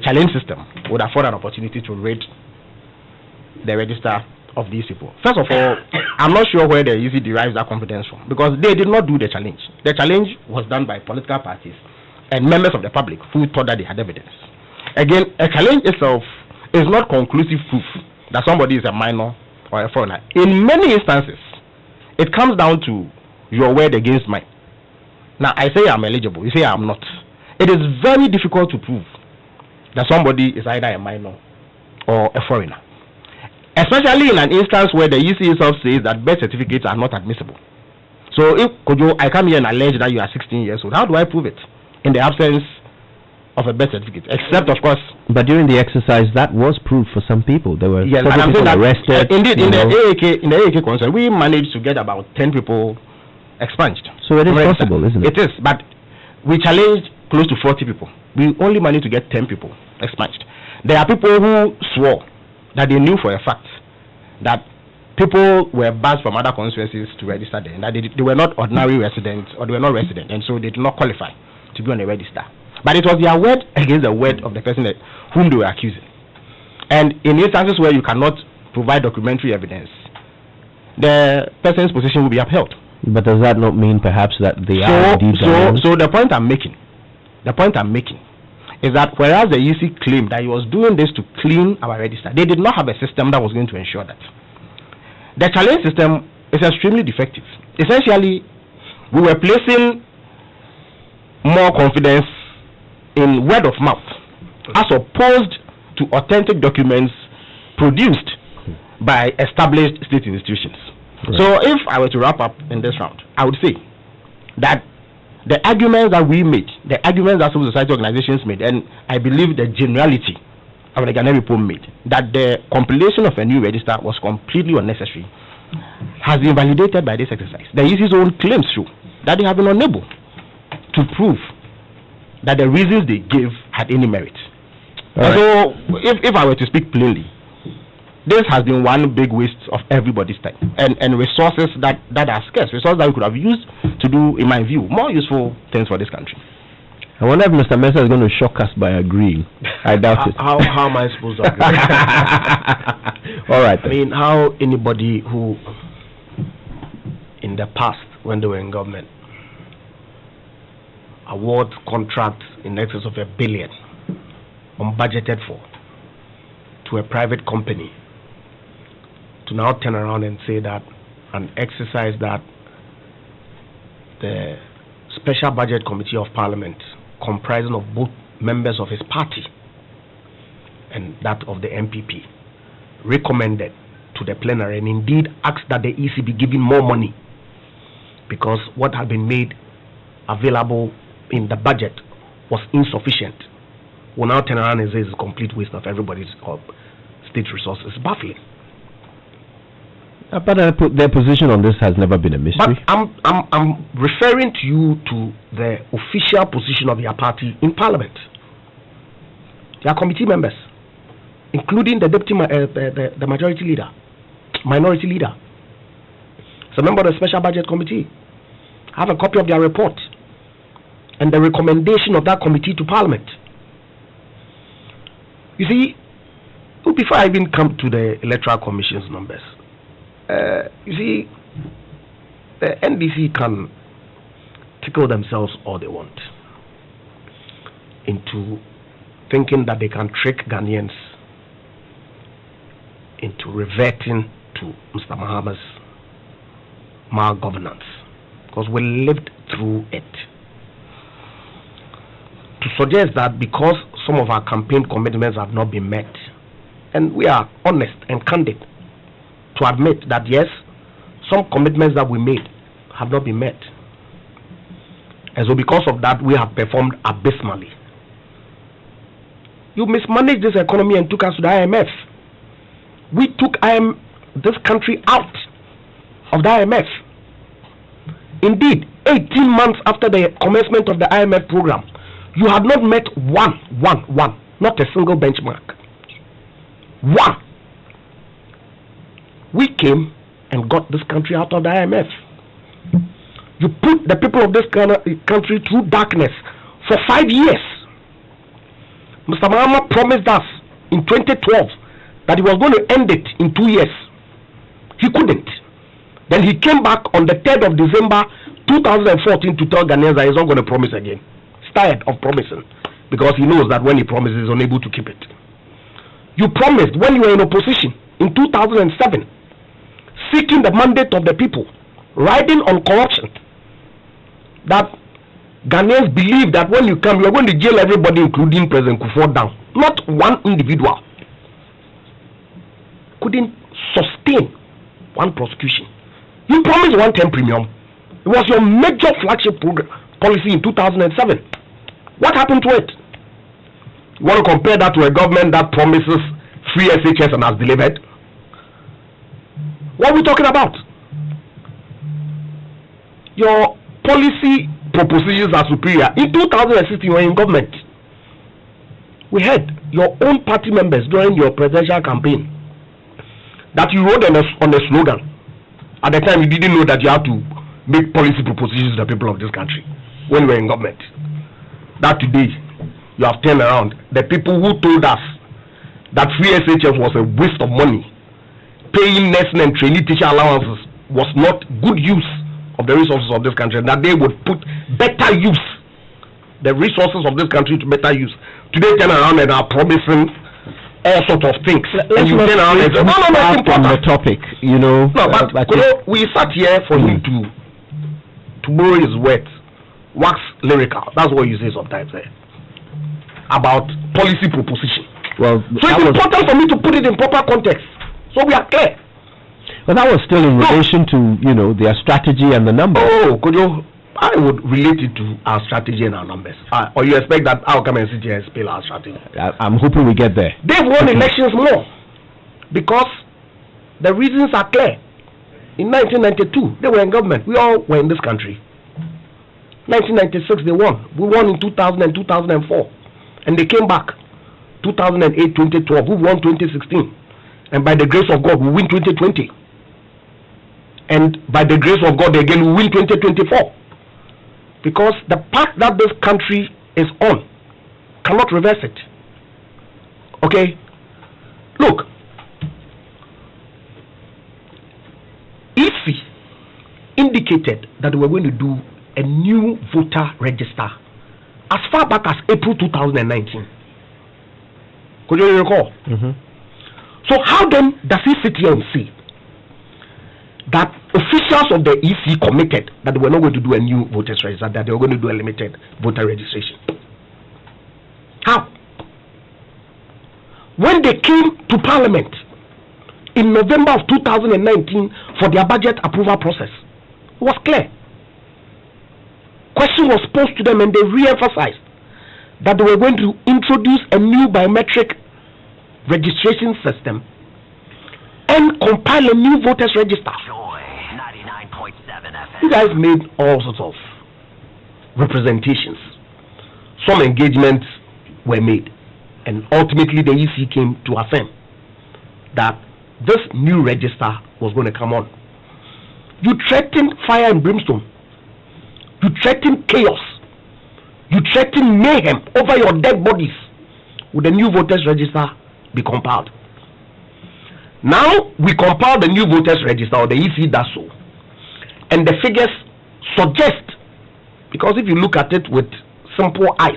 challenge system would afford an opportunity to raid the register of these people. First of all, I'm not sure where the EC derives that confidence from, because they did not do the challenge. The challenge was done by political parties and members of the public who thought that they had evidence. Again, a challenge itself is not conclusive proof that somebody is a minor or a foreigner. In many instances, it comes down to your word against mine. Now, I say I'm eligible, you say I'm not. It is very difficult to prove that somebody is either a minor or a foreigner, especially in an instance where the EC itself says that birth certificates are not admissible. So if I come here and allege that you are 16 years old, how do I prove it in the absence of a birth certificate? Except, of course... But during the exercise, that was proved for some people. There were some people arrested. Indeed, in the AAK concern, we managed to get about 10 people expunged. So it is possible, isn't it? It is, but we challenged close to 40 people. We only managed to get 10 people expunged. There are people who swore that they knew for a fact that people were barred from other constituencies to register there, and that they were not ordinary residents, or they were not resident, and so they did not qualify to be on the register. But it was their word against the word of the person whom they were accusing. And in instances where you cannot provide documentary evidence, the person's position will be upheld. But does that not mean perhaps that they are indeed So the point I'm making is that whereas the EC claimed that he was doing this to clean our register, they did not have a system that was going to ensure that. The challenge system is extremely defective. Essentially, we were placing more confidence in word of mouth as opposed to authentic documents produced by established state institutions. Right. So if I were to wrap up in this round, I would say that the arguments that we made, the arguments that civil society organizations made, and I believe the generality of the Ghanaian people made, that the compilation of a new register was completely unnecessary, has been validated by this exercise. The EC's own claims show that they have been unable to prove that the reasons they gave had any merit. Right. So if I were to speak plainly, this has been one big waste of everybody's time and resources that are scarce, resources that we could have used to do, in my view, more useful things for this country. I wonder if Mr. Mensah is going to shock us by agreeing. I doubt it. How am I supposed to agree? All right. I mean, how anybody who, in the past, when they were in government, award contracts in excess of $1 billion, unbudgeted for, to a private company, to now turn around and say that an exercise that the Special Budget Committee of Parliament, comprising of both members of his party and that of the MPP, recommended to the plenary and indeed asked that the EC be given more money because what had been made available in the budget was insufficient, will now turn around and say it's a complete waste of everybody's state resources. Baffling. But their position on this has never been a mystery. But I'm referring to you to the official position of their party in Parliament. Their committee members, including the deputy, the majority leader, minority leader. It's a member of the Special Budget Committee. I have a copy of their report and the recommendation of that committee to Parliament. You see, before I even come to the Electoral Commission's numbers, you see, the NDC can tickle themselves all they want into thinking that they can trick Ghanaians into reverting to Mr. Mahama's malgovernance, because we lived through it. To suggest that because some of our campaign commitments have not been met, and we are honest and candid to admit that yes, some commitments that we made have not been met, and so because of that we have performed abysmally. You mismanaged this economy and took us to the IMF. We took this country out of the IMF. Indeed, 18 months after the commencement of the IMF program, you had not met one, not a single benchmark. One. We came and got this country out of the IMF. You put the people of this country through darkness for 5 years. Mr. Mahama promised us in 2012 that he was going to end it in 2 years. He couldn't. Then he came back on the 3rd of December 2014 to tell Ghanaians that he's not going to promise again. He's tired of promising because he knows that when he promises, he's unable to keep it. You promised when you were in opposition in 2007, seeking the mandate of the people, riding on corruption, that Ghanaians believe that when you come, you are going to jail everybody, including President Kufuor down. Not one individual. Couldn't sustain one prosecution. You promised 110 premium. It was your major flagship policy in 2007. What happened to it? You want to compare that to a government that promises free SHS and has delivered? What are we talking about? Your policy propositions are superior. In 2016, you were in government. We had your own party members during your presidential campaign that you wrote on a slogan. At the time, you didn't know that you had to make policy propositions to the people of this country when we were in government. That today, you have turned around. The people who told us that free SHF was a waste of money paying nursing and trainee teacher allowances was not good use of the resources of this country, and that they would put better use the resources of this country to better use. Today, turn around and are promising all sorts of things. Let's and you turn around and say, no, it's important. The topic, you know. No, but we sat here for him to borrow his words, wax lyrical. That's what you say sometimes about policy proposition. Well, so it's important for me to put it in proper context, so we are clear. But that was still in relation to, you know, their strategy and the numbers. Oh, could you? I would relate it to our strategy and our numbers. Or you expect that I'll come and sit here and spill our strategy? I'm hoping we get there. They've won elections more because the reasons are clear. In 1992, they were in government. We all were in this country. 1996, they won. We won in 2000 and 2004. And they came back. 2008, 2012. We won 2016. And by the grace of God, we win 2020. And by the grace of God, again, we win 2024. Because the path that this country is on cannot reverse it. Okay? Look. EC indicated that they were going to do a new voter register as far back as April 2019. Could you recall? So how then does he sit here and say that officials of the EC committed that they were not going to do a new voters register, that they were going to do a limited voter registration? How? When they came to Parliament in November of 2019 for their budget approval process, it was clear. Question was posed to them and they re-emphasized that they were going to introduce a new biometric registration system and compile a new voters register. You guys made all sorts of representations. Some engagements were made, and ultimately the EC came to affirm that this new register was going to come on. You threatened fire and brimstone. You threatened chaos. You threatened mayhem over your dead bodies. Would the new voters register be compiled? Now we compile the new voters register, or the EC does so, and the figures suggest, because if you look at it with simple eyes,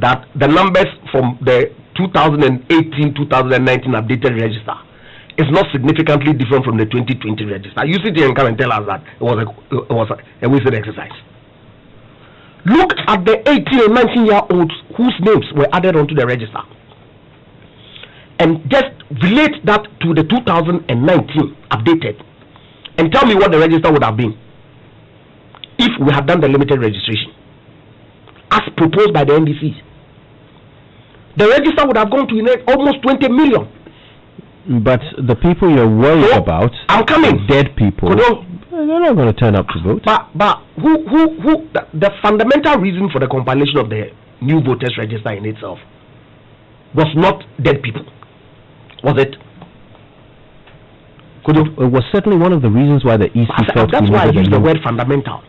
that the numbers from the 2018-2019 updated register is not significantly different from the 2020 register. You sit here and come and tell us that it was a wasted exercise. Look at the 18 and 19-year-olds whose names were added onto the register, and just relate that to the 2019 updated, and tell me what the register would have been if we had done the limited registration as proposed by the NDC. The register would have gone to almost 20 million. But the people you're worried about, I'm coming. Dead people, they're not going to turn up to vote. But who the fundamental reason for the compilation of the new voters register in itself was not dead people, was it? It was certainly one of the reasons why the EC felt. That's why I used the word fundamental.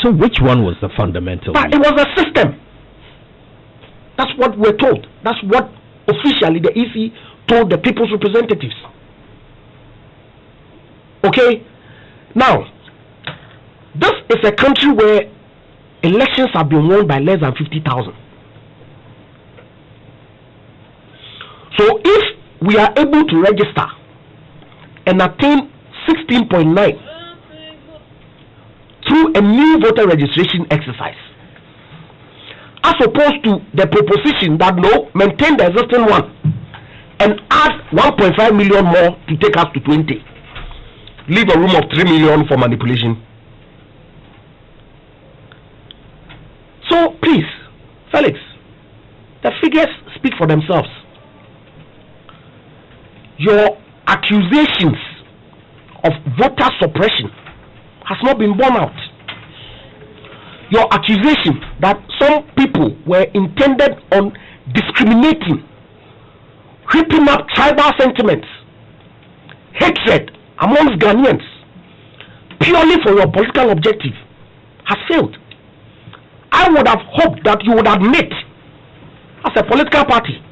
So which one was the fundamental? But it was a system. That's what we're told. That's what officially the EC told the people's representatives. Okay? Now, this is a country where elections have been won by less than 50,000. So if we are able to register and attain 16.9 through a new voter registration exercise, as opposed to the proposition that no, maintain the existing one and add 1.5 million more to take us to 20, leave a room of 3 million for manipulation. So please, Felix, the figures speak for themselves. Your accusations of voter suppression has not been borne out. Your accusation that some people were intended on discriminating, whipping up tribal sentiments, hatred amongst Ghanaians, purely for your political objective, has failed. I would have hoped that you would admit, as a political party,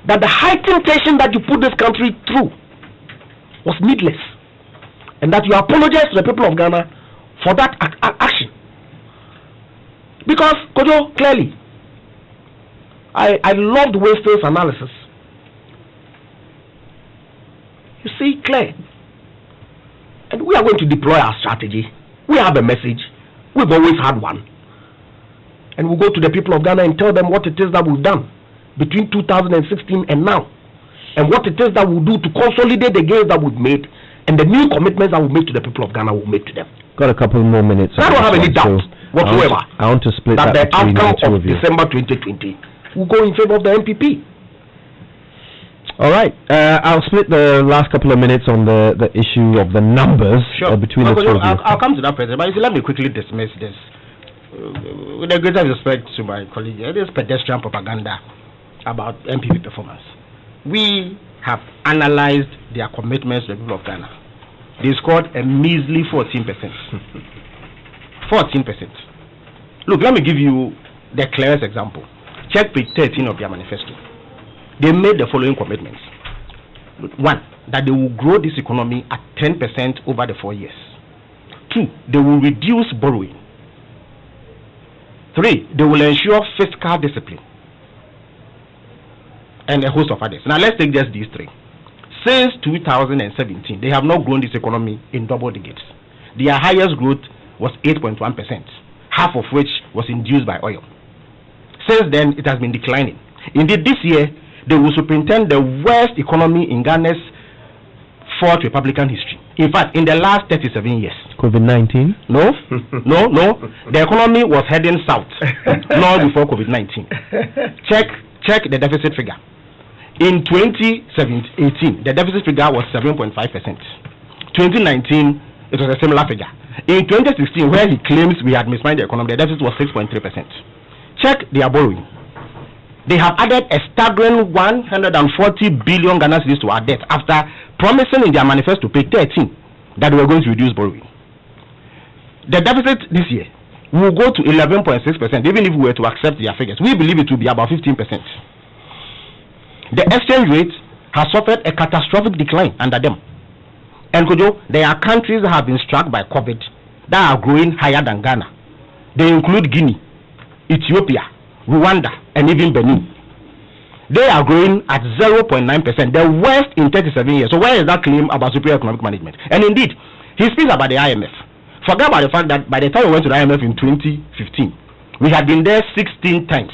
that the heightened tension that you put this country through was needless, and that you apologize to the people of Ghana for that action. Because, Kojo, clearly, I loved Wasteful's analysis. You see, clear. And we are going to deploy our strategy. We have a message. We've always had one. And we'll go to the people of Ghana and tell them what it is that we've done between 2016 and now. And what it is that we'll do to consolidate the gains that we've made and the new commitments that we'll make to the people of Ghana will make to them. Got a couple more minutes. I don't have any doubt whatsoever I want to split that the between the two outcome of you. December 2020 will go in favor of the MPP. All right. I'll split the last couple of minutes on the issue of the numbers between the two of you. I'll come to that, President, but let me quickly dismiss this. With the greatest respect to my colleague, this pedestrian propaganda about MPP performance. We have analyzed their commitments to the people of Ghana. They scored a measly 14%. 14%. Look, let me give you the clearest example. Check page 13 of their manifesto. They made the following commitments. One, that they will grow this economy at 10% over the 4 years. Two, they will reduce borrowing. Three, they will ensure fiscal discipline. And a host of others. Now let's take just these three. Since 2017, they have not grown this economy in double digits. Their highest growth was 8.1%, half of which was induced by oil. Since then, it has been declining. Indeed, this year, they will superintend the worst economy in Ghana's fourth Republican history. In fact, in the last 37 years. COVID-19? No. The economy was heading south long before COVID-19. Check the deficit figure. In 2018, the deficit figure was 7.5%. 2019, it was a similar figure. In 2016, where he claims we had mismanaged the economy, the deficit was 6.3%. Check their borrowing. They have added a staggering 140 billion Ghana cedis to our debt after promising in their manifesto, page 13, that we were going to reduce borrowing. The deficit this year will go to 11.6%, even if we were to accept their figures. We believe it will be about 15%. The exchange rate has suffered a catastrophic decline under them. And Kojo, there are countries that have been struck by COVID that are growing higher than Ghana. They include Guinea, Ethiopia, Rwanda, and even Benin. They are growing at 0.9%, the worst in 37 years. So where is that claim about superior economic management? And indeed, he speaks about the IMF. Forget about the fact that by the time we went to the IMF in 2015, we had been there 16 times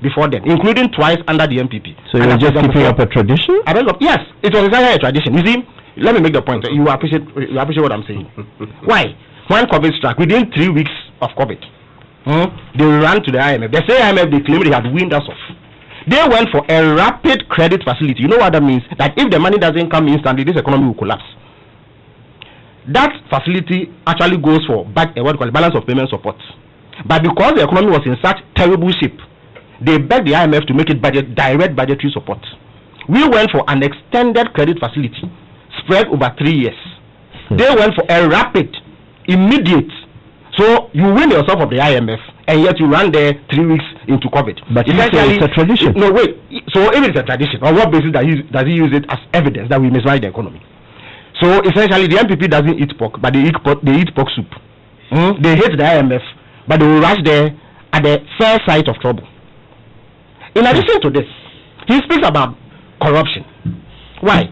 before then, including twice under the MPP. So you're just keeping up a tradition? Yes, it was exactly a tradition. You see, let me make the point. You appreciate what I'm saying. Why? When COVID struck, within 3 weeks of COVID, they ran to the IMF. They say IMF, they claimed they had weaned us off. They went for a rapid credit facility. You know what that means? That if the money doesn't come instantly, this economy will collapse. That facility actually goes for balance of payment support. But because the economy was in such terrible shape, they begged the IMF to make it direct budgetary support. We went for an extended credit facility spread over 3 years. They went for a rapid, immediate. So you win yourself of the IMF, and yet you run there 3 weeks into COVID. But you say it's a tradition. No, wait. So if it's a tradition, on what basis does he use it as evidence that we mismanage the economy? So essentially, the MPP doesn't eat pork, but they eat pork soup. They hate the IMF, but they will rush there at the fair sight of trouble. In addition to this, he speaks about corruption. Why?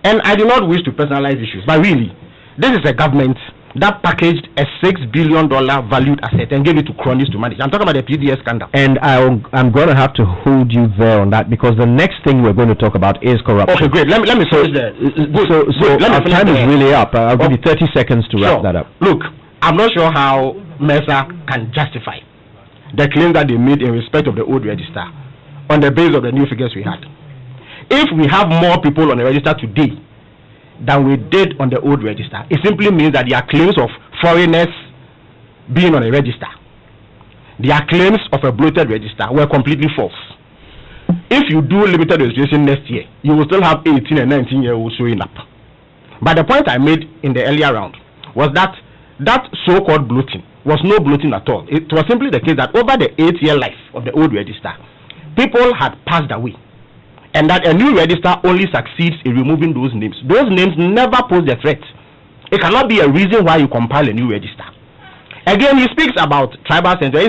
And I do not wish to personalize issues, but really, this is a government that packaged a $6 billion valued asset and gave it to cronies to manage. I'm talking about the PDS scandal. And I'm going to have to hold you there on that, because the next thing we're going to talk about is corruption. Okay, great. Let me finish there. So our time is really up. I'll give you 30 seconds to wrap that up. Look, I'm not sure how Mercer can justify the claim that they made in respect of the old register on the basis of the new figures we had. If we have more people on the register today than we did on the old register, it simply means that their claims of foreigners being on a register, their claims of a bloated register, were completely false. If you do limited registration next year, you will still have 18 and 19-year-olds showing up. But the point I made in the earlier round was that so-called bloating was no bloating at all. It was simply the case that over the 8-year life of the old register, people had passed away and that a new register only succeeds in removing those names. Those names never pose the threat. It cannot be a reason why you compile a new register. Again, he speaks about tribal center.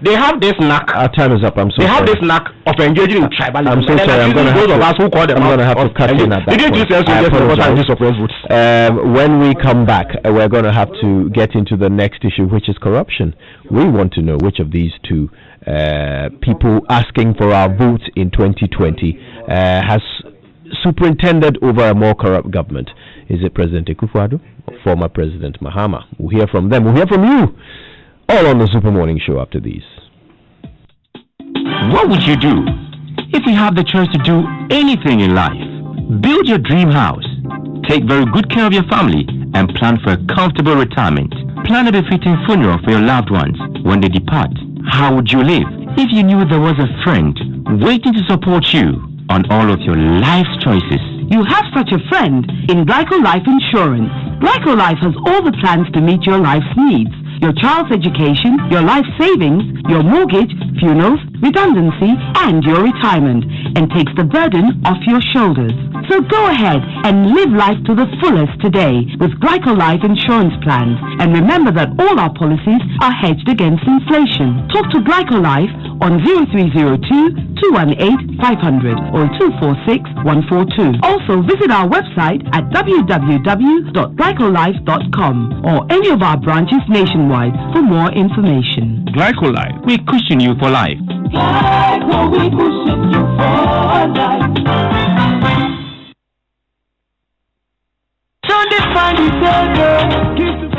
They have this knack. Our time is up. I'm so sorry. They have this knack of engaging in tribalism. I'm so sorry. I'm going to have to cut in at that point. When we come back, we're going to have to get into the next issue, which is corruption. We want to know which of these two people asking for our vote in 2020 has superintended over a more corrupt government. Is it President Akufo-Addo or former President Mahama? We'll hear from them. We'll hear from you. All on the Super Morning Show after these. What would you do if you have the chance to do anything in life? Build your dream house, take very good care of your family, and plan for a comfortable retirement. Plan a befitting funeral for your loved ones when they depart. How would you live if you knew there was a friend waiting to support you on all of your life's choices? You have such a friend in Glyco Life Insurance. Glyco Life has all the plans to meet your life's needs. Your child's education, your life savings, your mortgage, funerals, redundancy, and your retirement, and takes the burden off your shoulders. So go ahead and live life to the fullest today with Glyco Life Insurance plans. And remember that all our policies are hedged against inflation. Talk to Glyco Life on 0302-218-500 or 246-142. Also visit our website at www.glycolife.com or any of our branches nationwide for more information. Glyco Life, we cushion you for life. Glyco, we cushion you for life.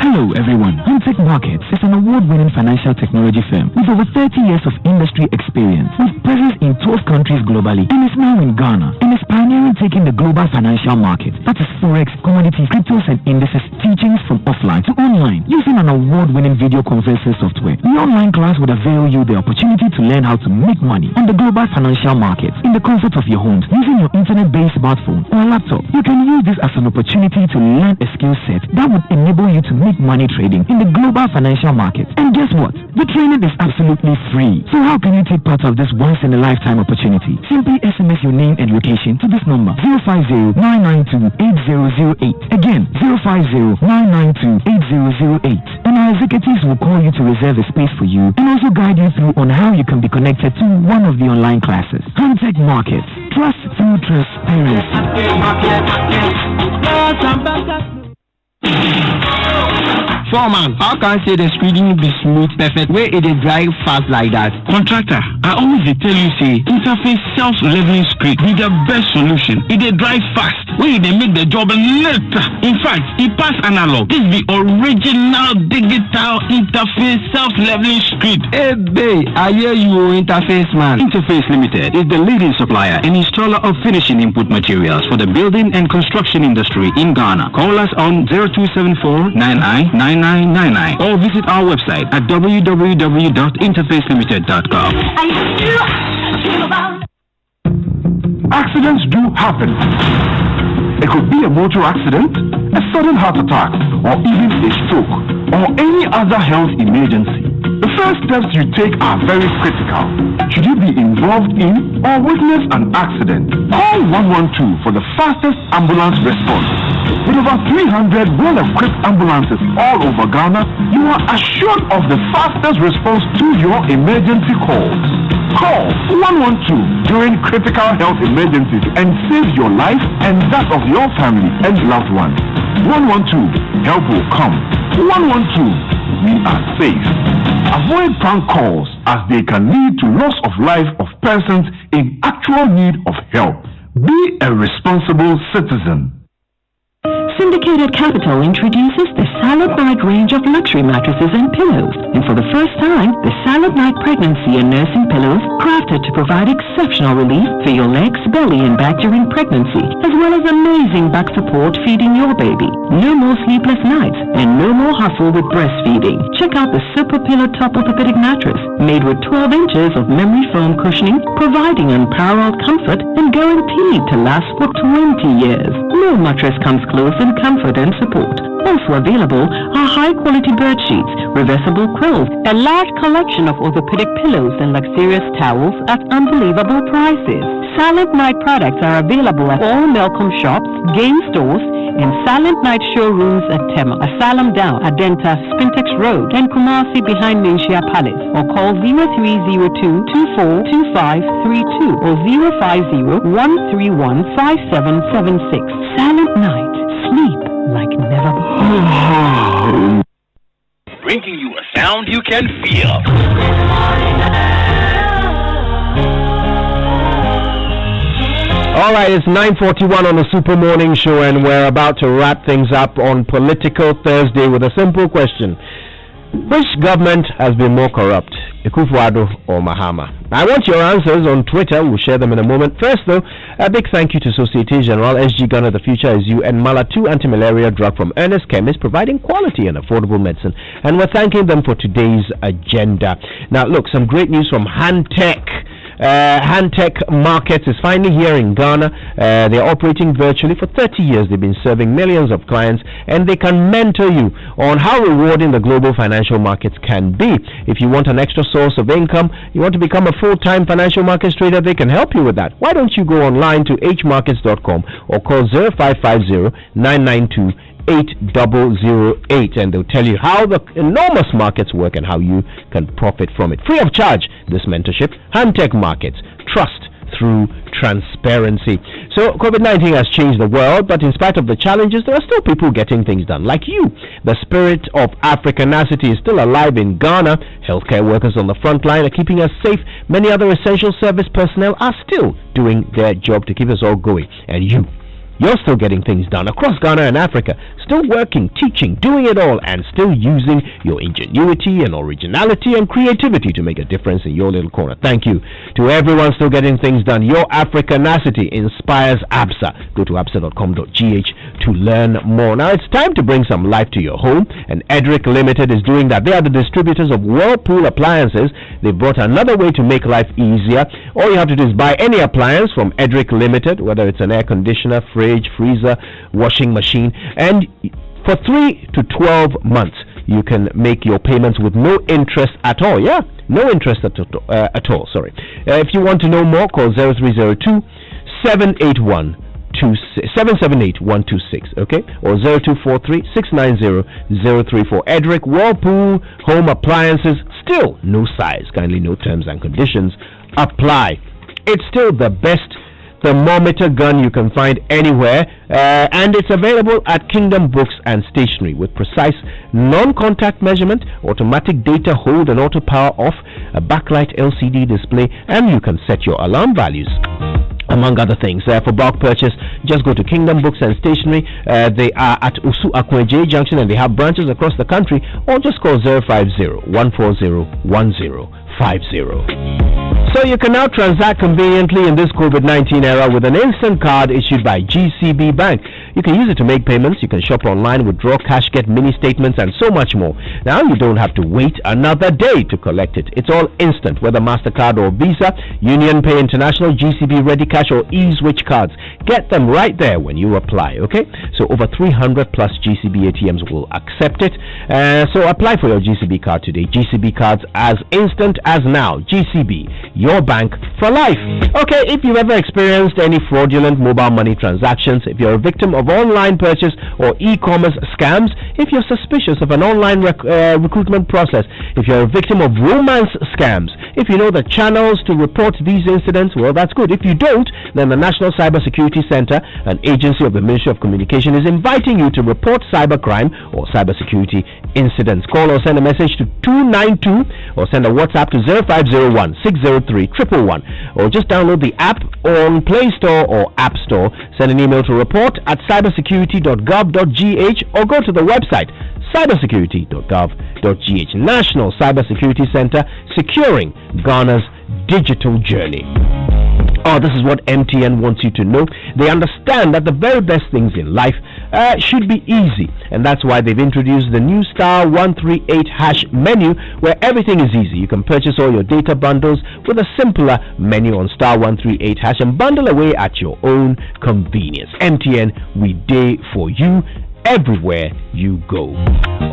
Hello everyone, Huntech Markets is an award-winning financial technology firm with over 30 years of industry experience, with presence in 12 countries globally, and is now in Ghana, and is pioneering taking the global financial market, that is forex, commodities, cryptos and indices, teachings from offline to online, using an award-winning video conferencing software. The online class would avail you the opportunity to learn how to make money on the global financial markets in the comfort of your homes, using your internet-based smartphone or laptop. You can use this as an opportunity to learn a skill set that would enable you to make money trading in the global financial market. And guess what? The training is absolutely free. So how can you take part of this once-in-a-lifetime opportunity? Simply SMS your name and location to this number, 050-992-8008. Again, 050-992-8008. And our executives will call you to reserve a space for you and also guide you through on how you can be connected to one of the online classes. Huntech Markets. Trust through transparency. Foreman, how can I say the screening be smooth, perfect, where it is dry fast like that? Contractor, I always tell you, say, interface self-leveling script be the best solution. It is dry fast, where they make the job neater. In fact, it pass analog. This the original digital interface self-leveling script. Hey, babe, I hear you, Interface Man. Interface Limited is the leading supplier and installer of finishing input materials for the building and construction industry in Ghana. Call us on 0274-999999 or visit our website at www.interfacelimited.com. Accidents do happen. It could be a motor accident, a sudden heart attack, or even a stroke, or any other health emergency. The first steps you take are very critical. Should you be involved in or witness an accident, call 112 for the fastest ambulance response. With over 300 well-equipped ambulances all over Ghana, you are assured of the fastest response to your emergency calls. Call 112 during critical health emergencies and save your life and that of your family and loved ones. 112, help will come. 112, we are safe. Avoid prank calls as they can lead to loss of life of persons in actual need of help. Be a responsible citizen. Syndicated Capital introduces the Salad Night range of luxury mattresses and pillows. And for the first time, the Salad Night pregnancy and nursing pillows crafted to provide exceptional relief for your legs, belly and back during pregnancy, as well as amazing back support feeding your baby. No more sleepless nights and no more hassle with breastfeeding. Check out the Super Pillow Top Orthopedic Mattress, made with 12 inches of memory foam cushioning, providing unparalleled comfort and guaranteed to last for 20 years. No mattress comes close in comfort and support. Also available are high-quality bed sheets, reversible quilts, a large collection of orthopedic pillows and luxurious towels at unbelievable prices. Silent Night products are available at all Melcom shops, game stores, and Silent Night showrooms at Tema, Asylum Down, Adenta, Spintex Road, and Kumasi behind Ninshia Palace, or call 0302-242532 or 050-131-5776. Silent Night. Sleep like never before. Bringing you a sound you can feel. All right, it's 9:41 on the Super Morning Show, and we're about to wrap things up on Political Thursday with a simple question. Which government has been more corrupt, Akufo-Addo or Mahama? I want your answers on Twitter. We'll share them in a moment. First, though, a big thank you to Societe Generale, SG Ghana, The Future Is You, and Mala-2 anti-malaria drug from Ernest Chemist, providing quality and affordable medicine. And we're thanking them for today's agenda. Now, look, some great news from Handtech. Handtech Markets is finally here in Ghana. They're operating virtually for 30 years. They've been serving millions of clients, and they can mentor you on how rewarding the global financial markets can be. If you want an extra source of income, you want to become a full-time financial markets trader, they can help you with that. Why don't you go online to hmarkets.com or call 0550-992-8008, and they'll tell you how the enormous markets work and how you can profit from it. Free of charge, this mentorship. Handtech Markets. Trust through transparency. So COVID-19 has changed the world, but in spite of the challenges, there are still people getting things done, like you. The spirit of Africanacity is still alive in Ghana. Healthcare workers on the front line are keeping us safe. Many other essential service personnel are still doing their job to keep us all going. And you're still getting things done across Ghana and Africa, still working, teaching, doing it all, and still using your ingenuity and originality and creativity to make a difference in your little corner. Thank you to everyone still getting things done. Your Africanacity inspires ABSA. Go to absa.com.gh to learn more. Now it's time to bring some life to your home, and Edric Limited is doing that. They are the distributors of Whirlpool appliances. They've brought another way to make life easier. All you have to do is buy any appliance from Edric Limited, whether it's an air conditioner, fridge, freezer, washing machine, and for 3 to 12 months you can make your payments with no interest at all. Yeah, no interest at all. Sorry. If you want to know more, call 0302 781 778-126, okay, or 0243-690-034. Edric Whirlpool Home Appliances, still no size. Kindly note terms and conditions apply. It's still the best thermometer gun you can find anywhere, and it's available at Kingdom Books and Stationery with precise non-contact measurement, automatic data hold and auto power off, a backlight LCD display, and you can set your alarm values, among other things. For bulk purchase, just go to Kingdom Books and Stationery. They are at Usu Akweje Junction, and they have branches across the country, or just call 050-140-1050. So you can now transact conveniently in this COVID-19 era with an instant card issued by GCB Bank. You can use it to make payments, you can shop online, withdraw cash, get mini statements, and so much more. Now you don't have to wait another day to collect it. It's all instant, whether MasterCard or Visa, Union Pay International, GCB Ready Cash, or eSwitch cards. Get them right there when you apply, okay? So over 300 plus GCB ATMs will accept it. So apply for your GCB card today. GCB cards as instant as now. GCB, your bank for life. Okay, if you've ever experienced any fraudulent mobile money transactions, if you're a victim of online purchase or e-commerce scams, if you're suspicious of an online recruitment process, if you're a victim of romance scams, if you know the channels to report these incidents, well, that's good. If you don't, then the National Cybersecurity Center, an agency of the Ministry of Communication, is inviting you to report cybercrime or cybersecurity incidents. Call or send a message to 292 or send a WhatsApp to 0501-603-111, or just download the app on Play Store or App Store. Send an email to report@cybersecurity.gov.gh or go to the website cybersecurity.gov.gh. National Cybersecurity Center, securing Ghana's digital journey. Oh, this is what MTN wants you to know. They understand that the very best things in life should be easy, and that's why they've introduced the new star 138 hash menu, where everything is easy. You can purchase all your data bundles with a simpler menu on star 138 hash and bundle away at your own convenience. MTN, we day for you. everywhere you go.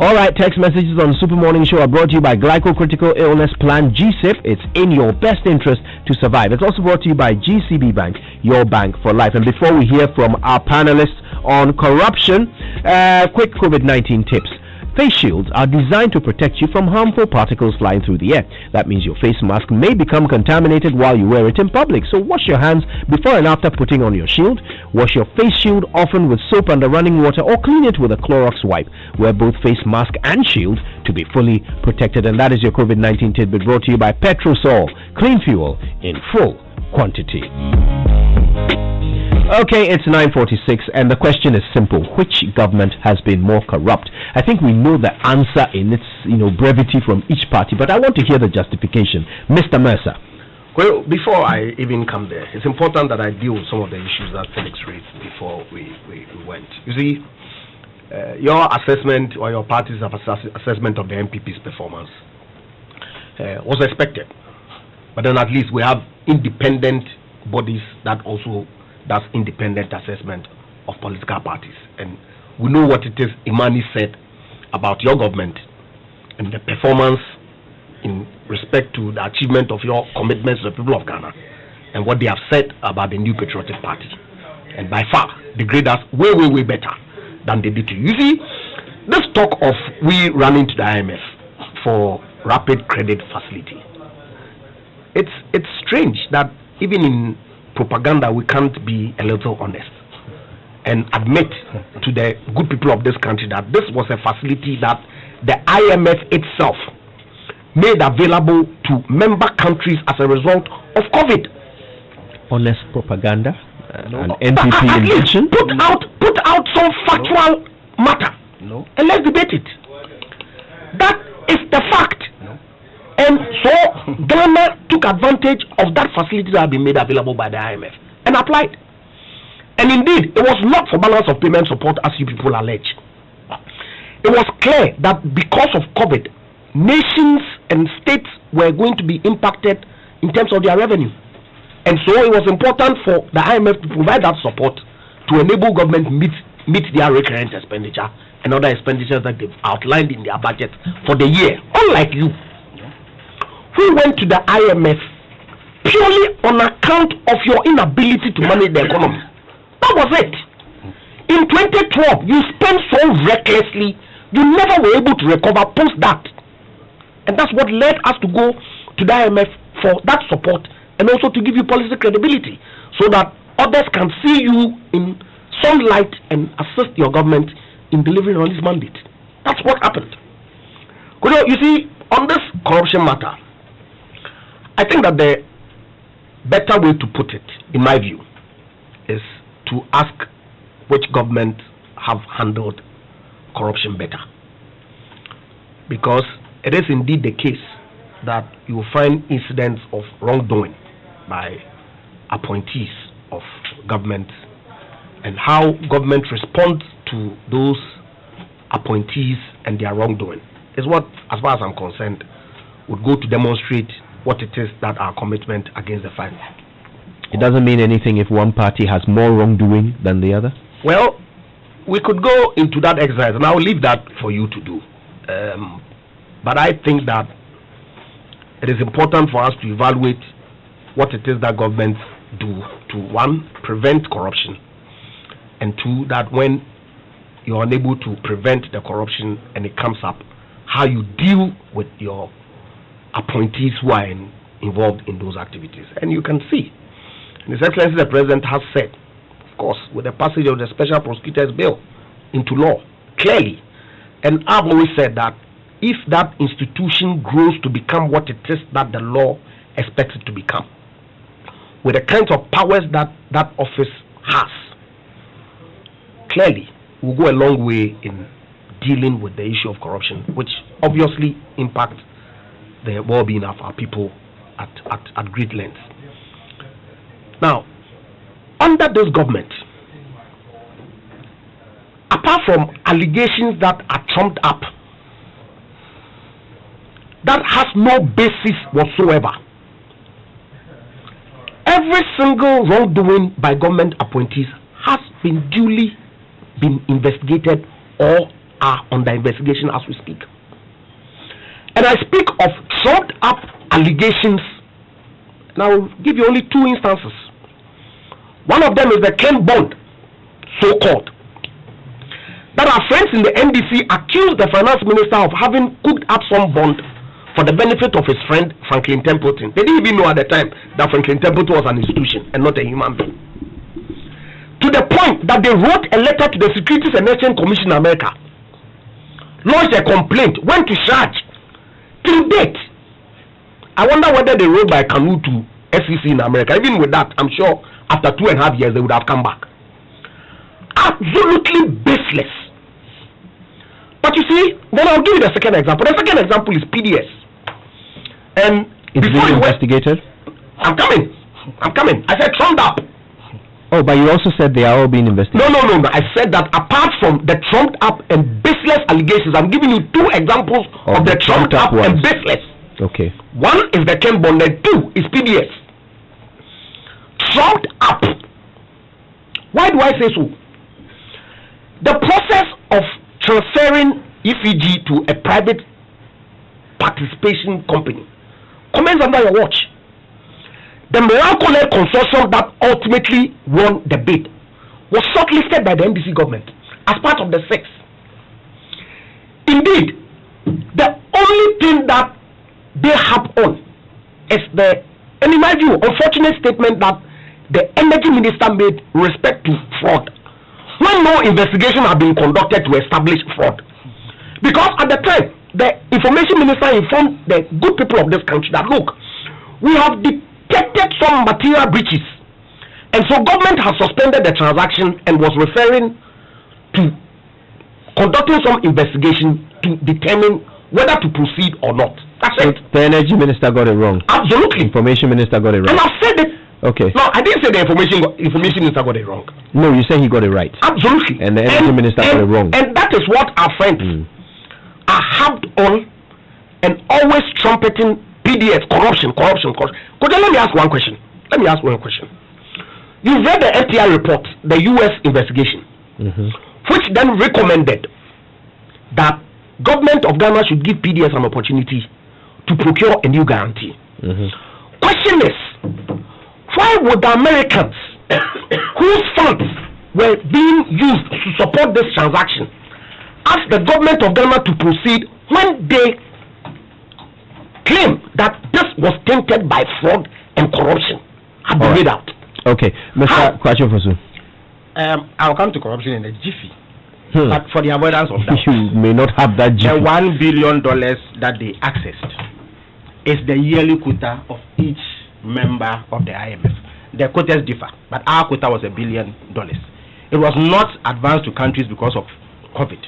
All right, text messages on the Super Morning Show are brought to you by Glyco Critical Illness Plan GSIP. It's in your best interest to survive. It's also brought to you by GCB Bank, your bank for life. And before we hear from our panelists on corruption, quick COVID-19 tips. Face shields are designed to protect you from harmful particles flying through the air. That means your face mask may become contaminated while you wear it in public. So wash your hands before and after putting on your shield. Wash your face shield often with soap under running water or clean it with a Clorox wipe. Wear both face mask and shield to be fully protected. And that is your COVID-19 tidbit brought to you by Petrosol. Clean fuel in full quantity. Okay, it's 9:46 and the question is simple. Which government has been more corrupt? I think we know the answer in its brevity from each party, but I want to hear the justification. Mr. Mercer. Well, before I even come there, it's important that I deal with some of the issues that Felix raised before we went. You see, your assessment or your party's assessment of the MPP's performance was expected. But then at least we have independent bodies that also does independent assessment of political parties. And we know what it is Imani said about your government and the performance in respect to the achievement of your commitments to the people of Ghana and what they have said about the New Patriotic Party. And by far, they grade us way, way, way better than they did to you. You see, this talk of we running to the IMF for rapid credit facility, it's strange that even in propaganda we can't be a little honest and admit to the good people of this country that this was a facility that the IMF itself made available to member countries as a result of COVID. Honest propaganda? An NPP invention? Put out some factual matter and let's debate it. That is the fact. And so Ghana took advantage of that facility that had been made available by the IMF and applied. And indeed, it was not for balance of payment support as you people allege. It was clear that because of COVID, nations and states were going to be impacted in terms of their revenue. And so it was important for the IMF to provide that support to enable government meet their recurrent expenditure and other expenditures that they've outlined in their budget for the year. Unlike you, who went to the IMF purely on account of your inability to manage the economy. That was it. In 2012, you spent so recklessly, you never were able to recover post that. And that's what led us to go to the IMF for that support and also to give you policy credibility so that others can see you in some light and assist your government in delivering on this mandate. That's what happened. You see, on this corruption matter, I think that the better way to put it, in my view, is to ask which government have handled corruption better. Because it is indeed the case that you will find incidents of wrongdoing by appointees of government, and how government responds to those appointees and their wrongdoing is what, as far as I'm concerned, would go to demonstrate what it is that our commitment against the fight. It doesn't mean anything if one party has more wrongdoing than the other? Well, we could go into that exercise, and I will leave that for you to do. But I think that it is important for us to evaluate what it is that governments do to, one, prevent corruption, and two, that when you are unable to prevent the corruption and it comes up, how you deal with your appointees who are involved in those activities. And you can see, His Excellency the President has said, of course, with the passage of the Special Prosecutor's Bill into law, clearly, and I've always said that if that institution grows to become what it is that the law expects it to become, with the kinds of powers that that office has, clearly will go a long way in dealing with the issue of corruption, which obviously impacts the well-being of our people at great length. Now, under this government, apart from allegations that are trumped up, that has no basis whatsoever, every single wrongdoing by government appointees has been duly investigated or are under investigation as we speak. And I speak of trumped up allegations, and I will give you only 2 instances. One of them is the Ken Bond, so-called, that our friends in the NDC accused the finance minister of having cooked up some bond for the benefit of his friend Franklin Templeton. They didn't even know at the time that Franklin Templeton was an institution and not a human being. To the point that they wrote a letter to the Securities and Exchange Commission in America, launched a complaint, went to charge. Till date, I wonder whether they wrote by canoe to SEC in America. Even with that, I'm sure after 2.5 years they would have come back. Absolutely baseless. But you see, then I'll give you the second example. The second example is PDS. And it's being investigated? I'm coming. I said trumped up. Oh, but you also said they are all being investigated. No. I said that apart from the trumped up and baseless allegations, I'm giving you 2 examples of the trumped up and baseless. Okay. One is the Ken Bond, and 2 is PDS. Trumped up. Why do I say so? The process of transferring ECG to a private participation company commenced under your watch. The Miracle consortium that ultimately won the bid was shortlisted by the NDC government as part of the 6. Indeed, the only thing that they have on is and in my view, unfortunate statement that the energy minister made with respect to fraud, when no investigation had been conducted to establish fraud. Because at the time, the information minister informed the good people of this country that, look, we have detected some material breaches, and so government has suspended the transaction and was referring to conducting some investigation to determine whether to proceed or not. That's it. The energy minister got it wrong. Absolutely. Information minister got it wrong. And I've said it. Okay. No, I didn't say the information minister got it wrong. No, you said he got it right. Absolutely. And the energy minister got it wrong. And that is what our friends are harped on and always trumpeting PDS, corruption. Could let me ask one question. You've read the FTI report, the US investigation, which then recommended that government of Ghana should give PDS an opportunity to procure a new guarantee. Question is, why would the Americans whose funds were being used to support this transaction ask the government of Ghana to proceed when they claim that this was tainted by fraud and corruption? Have been made out. Okay, Mr. Kwachofosu. I'll come to corruption in a jiffy. But for the avoidance of that, you may not have that jiffy. The $1 billion that they accessed is the yearly quota of each member of the IMF. The quotas differ, but our quota was $1 billion. It was not advanced to countries because of COVID.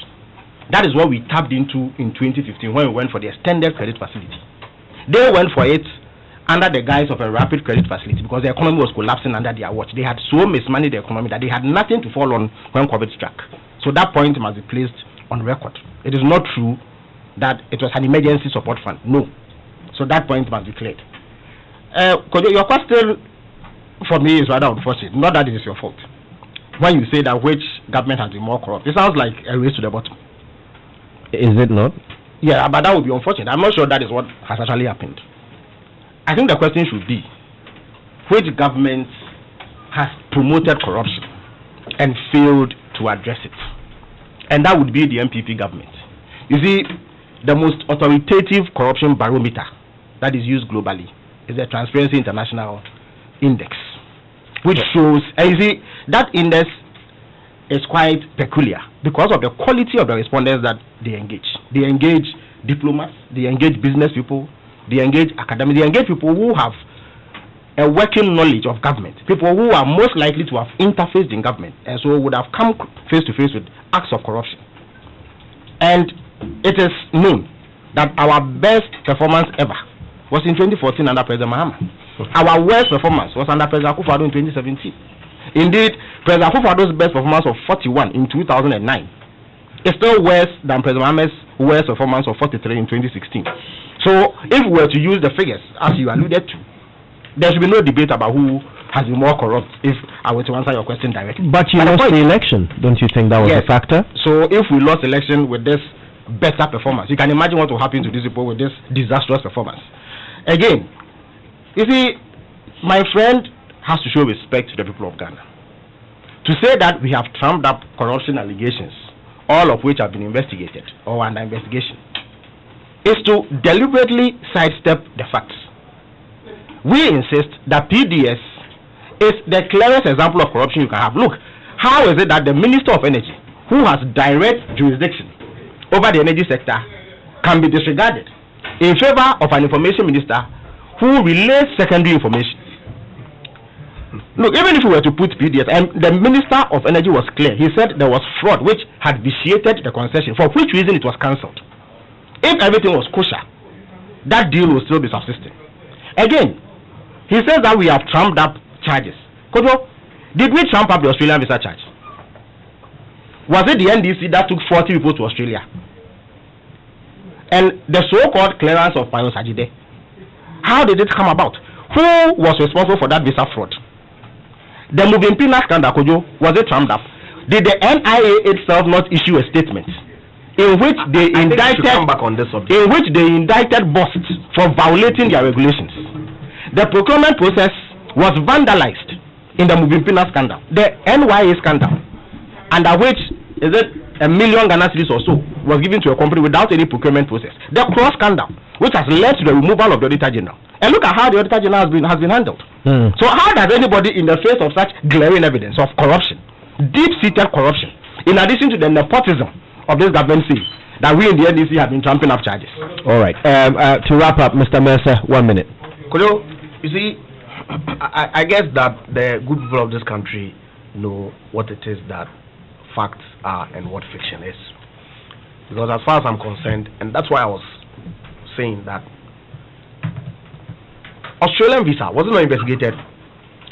That is what we tapped into in 2015 when we went for the extended credit facility. They went for it under the guise of a rapid credit facility because the economy was collapsing under their watch. They had so mismanaged the economy that they had nothing to fall on when COVID struck. So that point must be placed on record. It is not true that it was an emergency support fund. No. So that point must be cleared. Your question for me is rather unfortunate. Not that it is your fault. When you say that which government has been more corrupt, it sounds like a race to the bottom. Is it not? Yeah, but that would be unfortunate. I'm not sure that is what has actually happened. I think the question should be, which government has promoted corruption and failed to address it? And that would be the MPP government. You see, the most authoritative corruption barometer that is used globally is the Transparency International Index, which shows, and you see, that index is quite peculiar because of the quality of the respondents that they engage. They engage diplomats, they engage business people, they engage academics, they engage people who have a working knowledge of government, people who are most likely to have interfaced in government and so would have come face to face with acts of corruption. And it is known that our best performance ever was in 2014 under President Mahama. Our worst performance was under President Akufo-Addo in 2017. Indeed, President Akufo-Addo's best performance of 41 in 2009 is still worse than President Mahama's worst performance of 43 in 2016. So, if we were to use the figures as you alluded to, there should be no debate about who has been more corrupt, if I were to answer your question directly. But you lost the election. Don't you think that was a factor? So if we lost election with this better performance, you can imagine what will happen to these people with this disastrous performance. Again, you see, my friend has to show respect to the people of Ghana. To say that we have trumped up corruption allegations, all of which have been investigated or under investigation, is to deliberately sidestep the facts. We insist that PDS is the clearest example of corruption you can have. Look, how is it that the Minister of Energy, who has direct jurisdiction over the energy sector, can be disregarded in favor of an information minister who relays secondary information? Look, even if we were to put PDS, and the Minister of Energy was clear, he said there was fraud which had vitiated the concession, for which reason it was cancelled. If everything was kosher, that deal will still be subsisting. Again, he says that we have trumped up charges. Kojo, did we trump up the Australian visa charge? Was it the NDC that took 40 people to Australia? And the so-called clearance of Pius Ajide, how did it come about? Who was responsible for that visa fraud? The Mubimpina scandal, Kojo, was it trumped up? Did the NIA itself not issue a statement in which they indicted bosses for violating their regulations? The procurement process was vandalized in the Mubimpina scandal, the NYA scandal, under which is it $1 million Ghana cedis or so was given to a company without any procurement process. The cross scandal, which has led to the removal of the Auditor General. And look at how the Auditor General has been handled. So how does anybody, in the face of such glaring evidence of corruption, deep-seated corruption, in addition to the nepotism of this government, say that we in the NDC have been trumping up charges? All right. To wrap up, Mr. Mercer, 1 minute. Kojo, you see, I guess that the good people of this country know what it is that facts are and what fiction is. Because as far as I'm concerned, and that's why I was saying that Australian visa wasn't not investigated.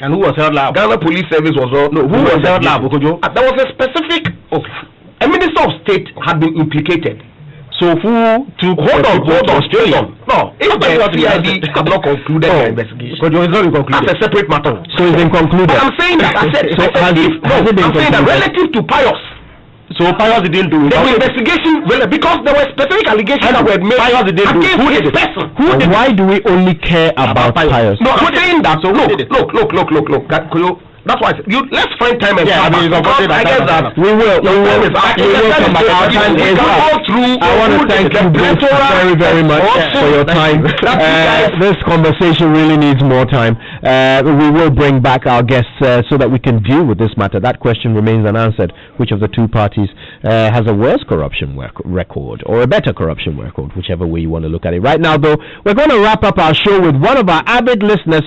And who was held liable? Ghana Police Service was not. No, who was held liable? There was a specific. A Minister of State had been implicated. So who took? Hold on, Australia. No, if the CID have not concluded the investigation, that's a separate matter. So it's been concluded. But I'm saying that I'm saying that relative to Pius. So Pius didn't do it. The investigation, because there were specific allegations that were made Pius didn't do it. Who did it? Why do we only care about Pius? No, I'm saying that. So look. That's why let's find time and I guess that we will come back. Our time is up. I want to thank you both very, very much for your time. This conversation really needs more time. We will bring back our guests so that we can deal with this matter. That question remains unanswered. Which of the two parties has a worse corruption record or a better corruption record, whichever way you want to look at it. Right now, though, we're going to wrap up our show with one of our avid listeners